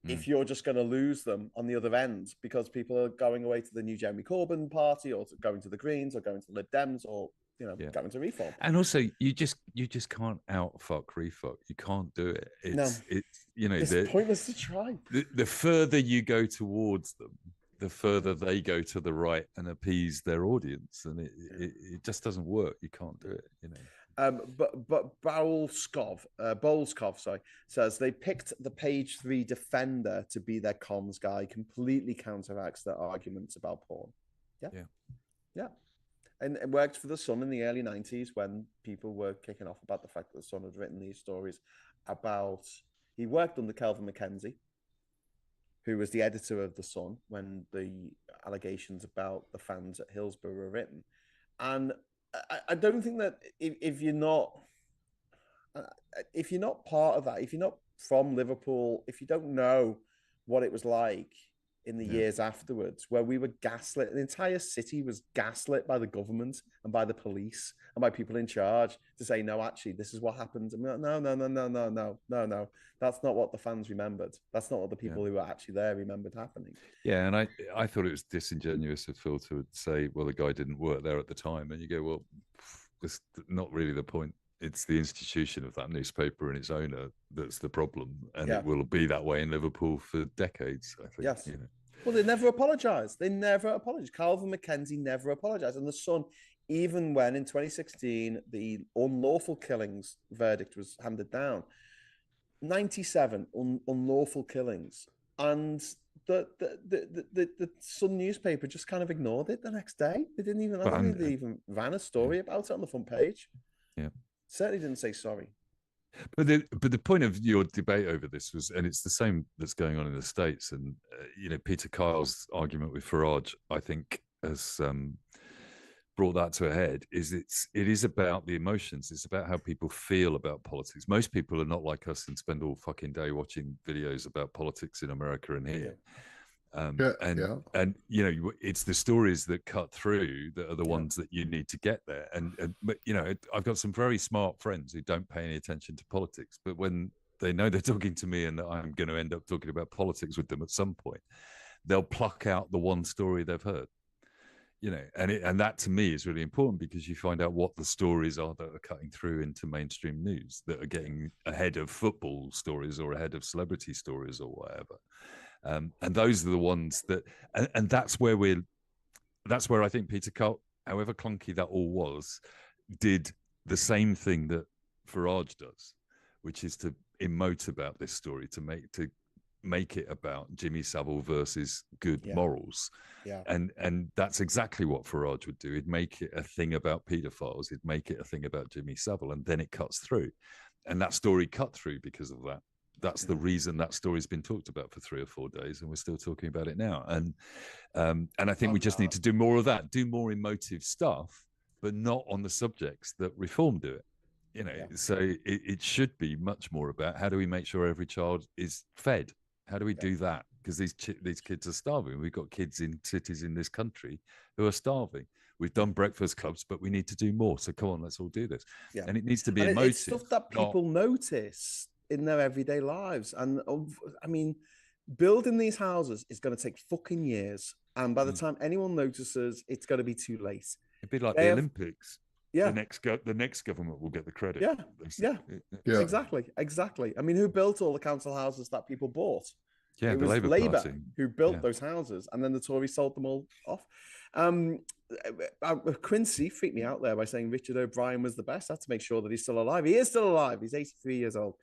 if you're just going to lose them on the other end, because people are going away to the new Jeremy Corbyn party, or going to the Greens, or going to Lib Dems, or going to Reform. And also, you just can't outfuck Refuck. You can't do it. It's pointless to try. The further you go towards them, the further they go to the right and appease their audience, and it just doesn't work. You can't do it. But Bolskov, says they picked the page 3 defender to be their comms guy, completely counteracts their arguments about porn. Yeah. And it worked for the Sun in the early 90s when people were kicking off about the fact that the Sun had written these stories about. He worked under Kelvin MacKenzie, who was the editor of the Sun when the allegations about the fans at Hillsborough were written, and I don't think that if you're not part of that, if you're not from Liverpool, if you don't know what it was like in the years afterwards, where we were gaslit, the entire city was gaslit by the government and by the police and by people in charge to say, no, actually, this is what happened. No. That's not what the fans remembered. That's not what the people who were actually there remembered happening. Yeah, and I thought it was disingenuous of Phil to say, well, the guy didn't work there at the time. And you go, well, that's not really the point. It's the institution of that newspaper and its owner that's the problem. And it will be that way in Liverpool for decades, I think. Yes. Well, they never apologised. Calvin MacKenzie never apologised. And the Sun, even when in 2016, the unlawful killings verdict was handed down, 97 unlawful killings. And the Sun newspaper just kind of ignored it the next day. They didn't even, I don't think they even ran a story about it on the front page. Yeah. Certainly didn't say sorry. But the point of your debate over this was, and it's the same that's going on in the States, and Peter Kyle's argument with Farage, I think, has brought that to a head. It is about the emotions. It's about how people feel about politics. Most people are not like us and spend all fucking day watching videos about politics in America and here. And it's the stories that cut through that are the ones that you need to get there. But I've got some very smart friends who don't pay any attention to politics, but when they know they're talking to me and that I'm going to end up talking about politics with them at some point, they'll pluck out the one story they've heard. And that to me is really important, because you find out what the stories are that are cutting through into mainstream news, that are getting ahead of football stories or ahead of celebrity stories or whatever. And those are the ones that, and that's where I think Peter Kyle however clunky that all was, did the same thing that Farage does, which is to emote about this story, to make it about Jimmy Savile versus good morals. Yeah. And that's exactly what Farage would do. He'd make it a thing about pedophiles. He'd make it a thing about Jimmy Savile, and then it cuts through. And that story cut through because of that. That's the reason that story's been talked about for 3 or 4 days, and we're still talking about it now. And I think we just need to do more of that, do more emotive stuff, but not on the subjects that Reform do it. You know, so it should be much more about how do we make sure every child is fed? How do we do that? Because these kids are starving. We've got kids in cities in this country who are starving. We've done breakfast clubs, but we need to do more. So come on, let's all do this. Yeah. And it needs to be emotive. It's stuff that people notice in their everyday lives. And I mean, building these houses is going to take fucking years. And by the time anyone notices, it's going to be too late. It'd be like the Olympics. Yeah. The next government will get the credit. Yeah. Exactly. I mean, who built all the council houses that people bought? Yeah, it was Labour who built those houses, and then the Tories sold them all off. Quincy freaked me out there by saying Richard O'Brien was the best. I had to make sure that he's still alive. He is still alive. He's 83 years old.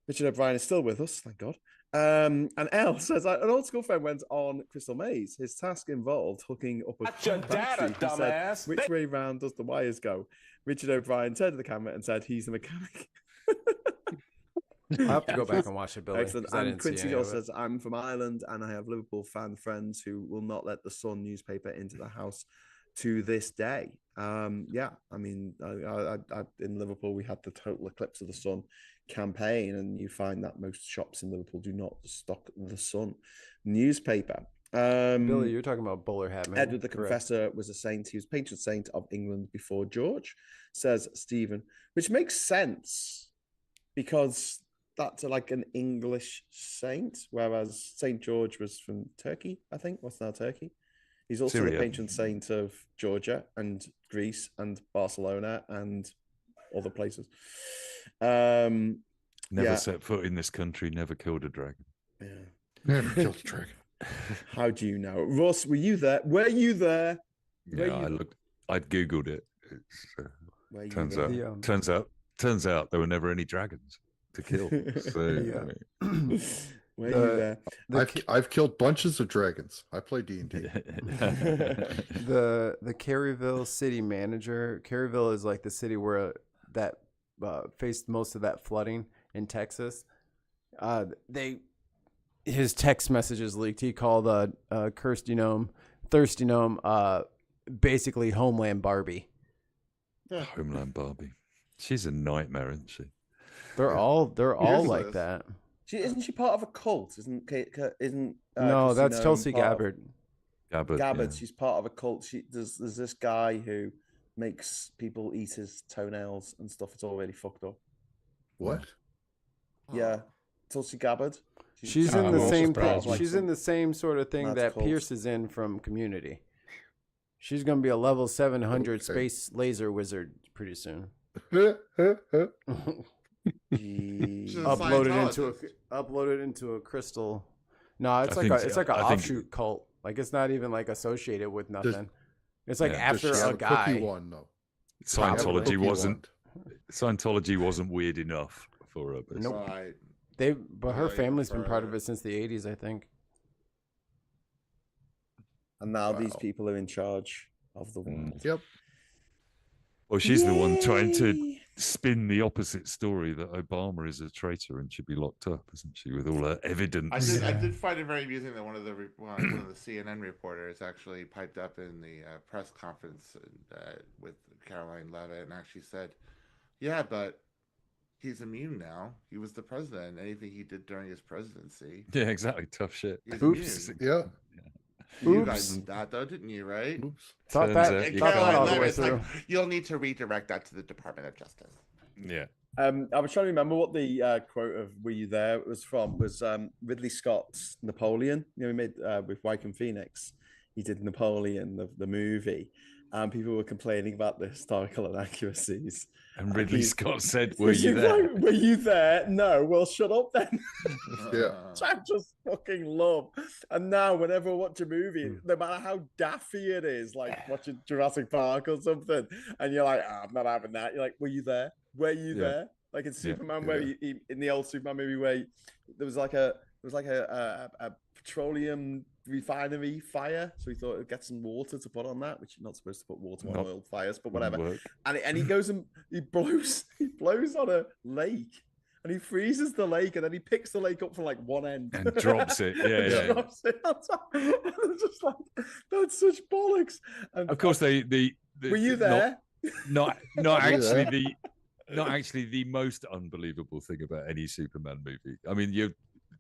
Richard O'Brien is still with us, thank God. And Elle says, an old school friend went on Crystal Maze. His task involved hooking up a battery. Dumbass. Said, which way round does the wires go? Richard O'Brien turned to the camera and said, he's a mechanic. I'll have to go back and watch it, Billy. Excellent. And Quincy also says, I'm from Ireland and I have Liverpool fan friends who will not let the Sun newspaper into the house to this day. I mean, in Liverpool, we had the Total Eclipse of the Sun campaign, and you find that most shops in Liverpool do not stock the Sun newspaper. Billy, you're talking about bowler hat, man. Edward the Confessor was a saint. He was patron saint of England before George, says Stephen, which makes sense because that's like an English saint, whereas Saint George was from Turkey, I think. What's now Turkey? He's also the patron saint of Georgia and Greece and Barcelona and other places. Never set foot in this country, never killed a dragon. Yeah. Never killed a dragon. How do you know? Ross, were you there? Were you there? I looked. I'd Googled it. Turns out there were never any dragons to kill. So, were you there? I've killed bunches of dragons. I play D&D. The Caryville city manager. Caryville is like the city where that faced most of that flooding in Texas. His text messages leaked. He called Thirsty Gnome, basically Homeland Barbie. Homeland Barbie. She's a nightmare, isn't she? They're all like that. Isn't she part of a cult? No, that's Tulsi Gabbard. Gabbard. Yeah. She's part of a cult. There's this guy who makes people eat his toenails and stuff. It's already fucked up. What? Yeah, Tulsi Gabbard. She's in the same thing. She's in the same sort of thing that Pierce is in from Community. She's gonna be a level 700 space laser wizard pretty soon. Uploaded into a crystal. No, it's like an offshoot cult. Like it's not even like associated with nothing. It's like after a guy. One, though. Scientology wasn't weird enough for her. Nope. But her family's been part of it since the 80s, I think. And now these people are in charge of the world. Yep. Well, she's the one trying to spin the opposite story that Obama is a traitor and should be locked up, isn't she? With all her evidence. I did find it very amusing that one of the CNN reporters actually piped up in the press conference with Caroline Leavitt and actually said, "Yeah, but he's immune now. He was the president. Anything he did during his presidency." Yeah, exactly. Tough shit. Oops. Yeah. You guys did that though, didn't you? Right? Oops. Thought that all the way through. Like, you'll need to redirect that to the Department of Justice. Yeah. I was trying to remember what the quote of "Were you there?" was from. Was Ridley Scott's Napoleon? You know, he made with Joaquin Phoenix. He did Napoleon, the movie, and people were complaining about the historical inaccuracies. And Ridley Scott said, "Were you there? Like, were you there? No. Well, shut up then." Yeah. Which I just fucking love. And now, whenever I watch a movie, no matter how daffy it is, like watching Jurassic Park or something, and you're like, I'm not having that. You're like, were you there? Were you there? Like in Superman, where in the old Superman movie, where there was like a petroleum refinery fire, so he thought it'd get some water to put on that, which you're not supposed to put water on oil fires, but whatever. And he goes and he blows on a lake, and he freezes the lake, and then he picks the lake up from like one end and drops it. Yeah. Drops it on top. And it's just like, that's such bollocks. And of course, were you there? Not actually the most unbelievable thing about any Superman movie. I mean, you're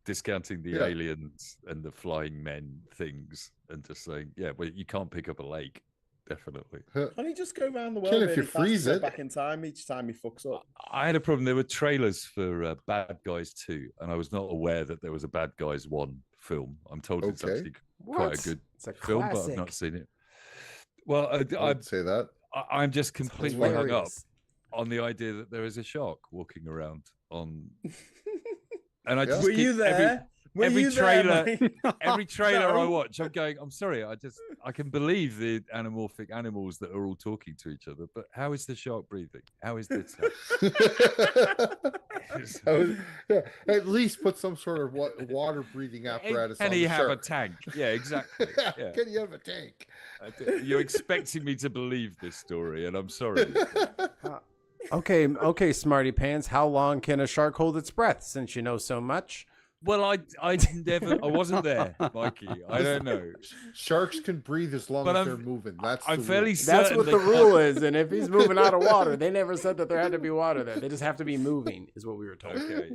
discounting the aliens and the flying men things and just saying, well, you can't pick up a lake, definitely. Can't he just go around the world if you freeze it back in time each time he fucks up? I had a problem. There were trailers for Bad Guys 2, and I was not aware that there was a Bad Guys 1 film. I'm told it's actually quite a good film, but I've not seen it. Well, I'd say that. I'm just completely hung up on the idea that there is a shark walking around on. And I just were you there? Every trailer I watch, I'm going, I'm sorry, I can believe the anamorphic animals that are all talking to each other, but how is the shark breathing? How is this? At least put some sort of water breathing apparatus. Can he have a tank? Yeah, exactly. Yeah. Can he have a tank? You're expecting me to believe this story, and I'm sorry. Okay, smarty pants. How long can a shark hold its breath? Since you know so much. Well, I wasn't there, Mikey. I don't know. Sharks can breathe as long as they're moving. I'm fairly certain. That's what the rule is. And if he's moving out of water, they never said that there had to be water there. They just have to be moving, is what we were told. Okay.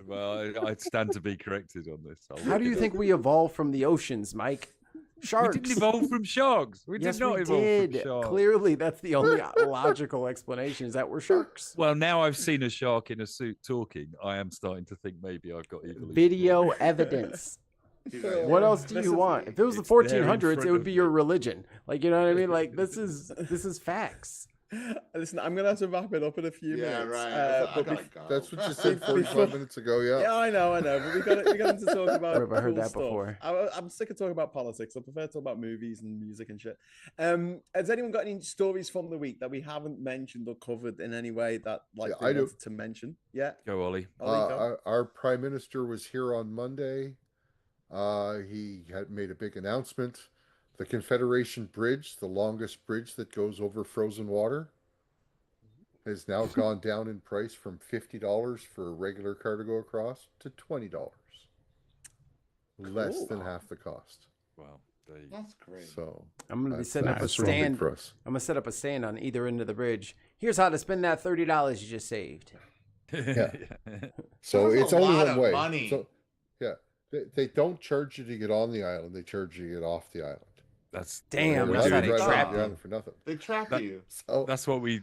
Well, I'd stand to be corrected on this. How do you think we evolved from the oceans, Mike? Sharks. We didn't evolve from sharks. We did not evolve from sharks. Clearly, that's the only logical explanation, is that we're sharks. Well, now I've seen a shark in a suit talking, I am starting to think maybe I've got evolution. Video evidence. What else do you want? If it was the 1400s, it would be your religion. Like, you know what I mean? Like, this is facts. Listen, I'm gonna have to wrap it up in a few minutes. Right. That's what you said 45 minutes ago. Yeah, I know. But we got to talk about. Where have I heard that before? I'm sick of talking about politics. I prefer to talk about movies and music and shit. Has anyone got any stories from the week that we haven't mentioned or covered in any way that they wanted to mention? Yeah, go Ollie. Our Prime Minister was here on Monday. He had made a big announcement. The Confederation Bridge, the longest bridge that goes over frozen water, has now gone down in price from $50 for a regular car to go across to $20. Less than half the cost. Wow. That's great. So I'm going to be setting up a stand. I'm going to set up a stand on either end of the bridge. Here's how to spend that $30 you just saved. Yeah. So it's only one way. Money. So, they don't charge you to get on the island. They charge you to get off the island. That's damn. That's how they trap you for nothing. They trap you. So that's what we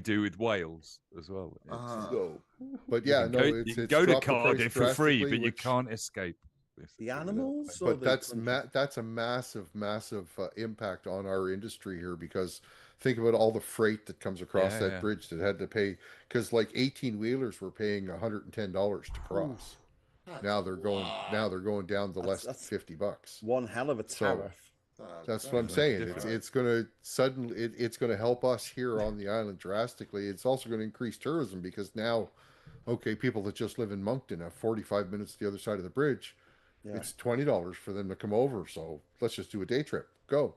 do with whales as well. But yeah, you can go to Cardiff for free, but you can't escape. The animals, but that's a massive impact on our industry here, because think about all the freight that comes across that bridge that had to pay, because like 18-wheelers were paying $110 to cross. Now they're going down to less than $50. One hell of a tariff. That's what I'm saying. It's going to help us here on the island drastically. It's also going to increase tourism, because now, people that just live in Moncton have 45 minutes to the other side of the bridge. Yeah. It's $20 for them to come over. So let's just do a day trip. Go.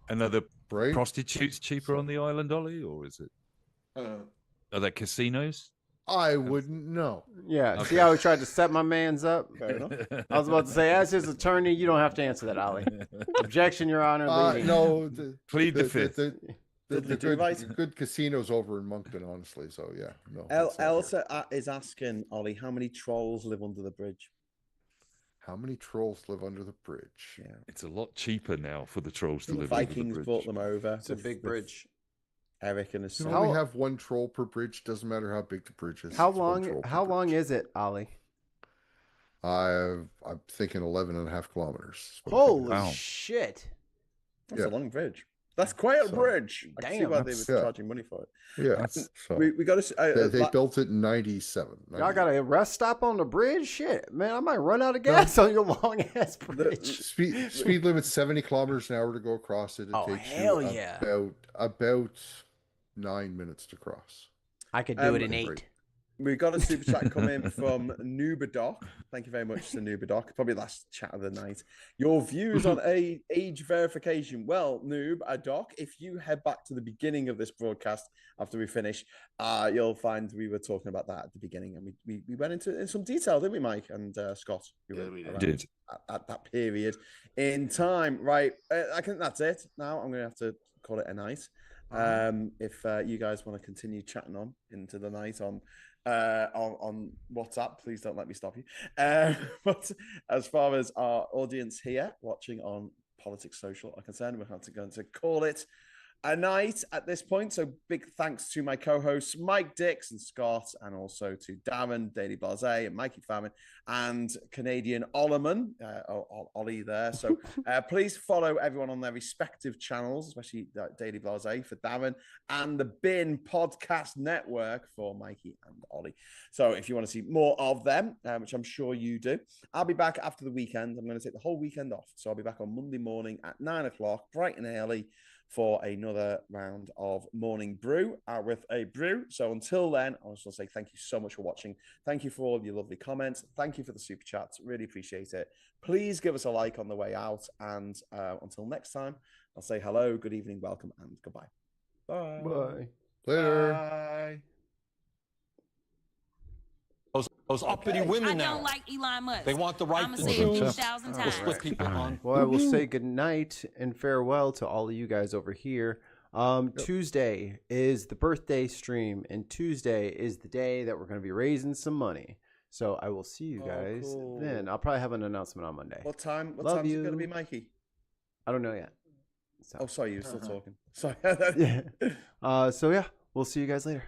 And are the prostitutes cheaper on the island, Ollie, or is it? Are there casinos? I wouldn't know. Yeah. Okay. See how he tried to set my man's up? Fair enough. I was about to say, as his attorney, you don't have to answer that, Ollie. Objection, Your Honor. No. Plead the fifth. The good casinos over in Moncton, honestly. So, yeah. No. Elsa is asking, Ollie, how many trolls live under the bridge? How many trolls live under the bridge? Yeah. It's a lot cheaper now for the trolls to live Vikings under the bridge. brought them over. It's a big bridge. Eric and his son. You only have one troll per bridge. Doesn't matter how big the bridge is. How long is it, Ollie? I'm thinking 11.5 kilometers. Holy shit! That's a long bridge. That's quite a bridge. I can see Damn, why they were charging money for it. Yeah, so we got to. They built it in '97. Y'all got a rest stop on the bridge? Shit, man, I might run out of gas on your long ass bridge. Speed limit 70 kilometers an hour to go across it. It takes you about 9 minutes to cross. I could do it in 8. We got a super chat coming from Noobadoc. Thank you very much to Noobadoc. Probably last chat of the night. Your views on age verification. Well, Noob-a-Doc, if you head back to the beginning of this broadcast after we finish, you'll find we were talking about that at the beginning, and we went into in some detail, didn't we, Mike and Scott? We did. At that period in time. Right. I think that's it. Now I'm going to have to call it a night. If you guys want to continue chatting on into the night on WhatsApp, please don't let me stop you. But as far as our audience here watching on Politics Social are concerned, we're going to call it a night at this point. So big thanks to my co-hosts Mike Dix and Scott, and also to Darren, Daily Blase, and Mikey Famine, and Canadian Ollerman, Ollie there. So please follow everyone on their respective channels, especially Daily Blase for Darren, and the Bin Podcast Network for Mikey and Ollie. So if you want to see more of them, which I'm sure you do, I'll be back after the weekend. I'm going to take the whole weekend off. So I'll be back on Monday morning at 9 o'clock, bright and early, for another round of Morning Brew with a brew. So until then, I just want to say thank you so much for watching. Thank you for all of your lovely comments. Thank you for the super chats. Really appreciate it. Please give us a like on the way out. And until next time, I'll say hello, good evening, welcome, and goodbye. Bye. Bye. Later. Bye. Those uppity women now. I don't like Elon Musk. They want the right to say choose. 2,000 times. We'll split people on. Well, I will say good night and farewell to all of you guys over here. Tuesday is the birthday stream, and Tuesday is the day that we're going to be raising some money. So I will see you guys then. I'll probably have an announcement on Monday. What time? What time is it going to be, Mikey? I don't know yet. So. Oh, sorry, you're still talking. Sorry. So yeah, we'll see you guys later.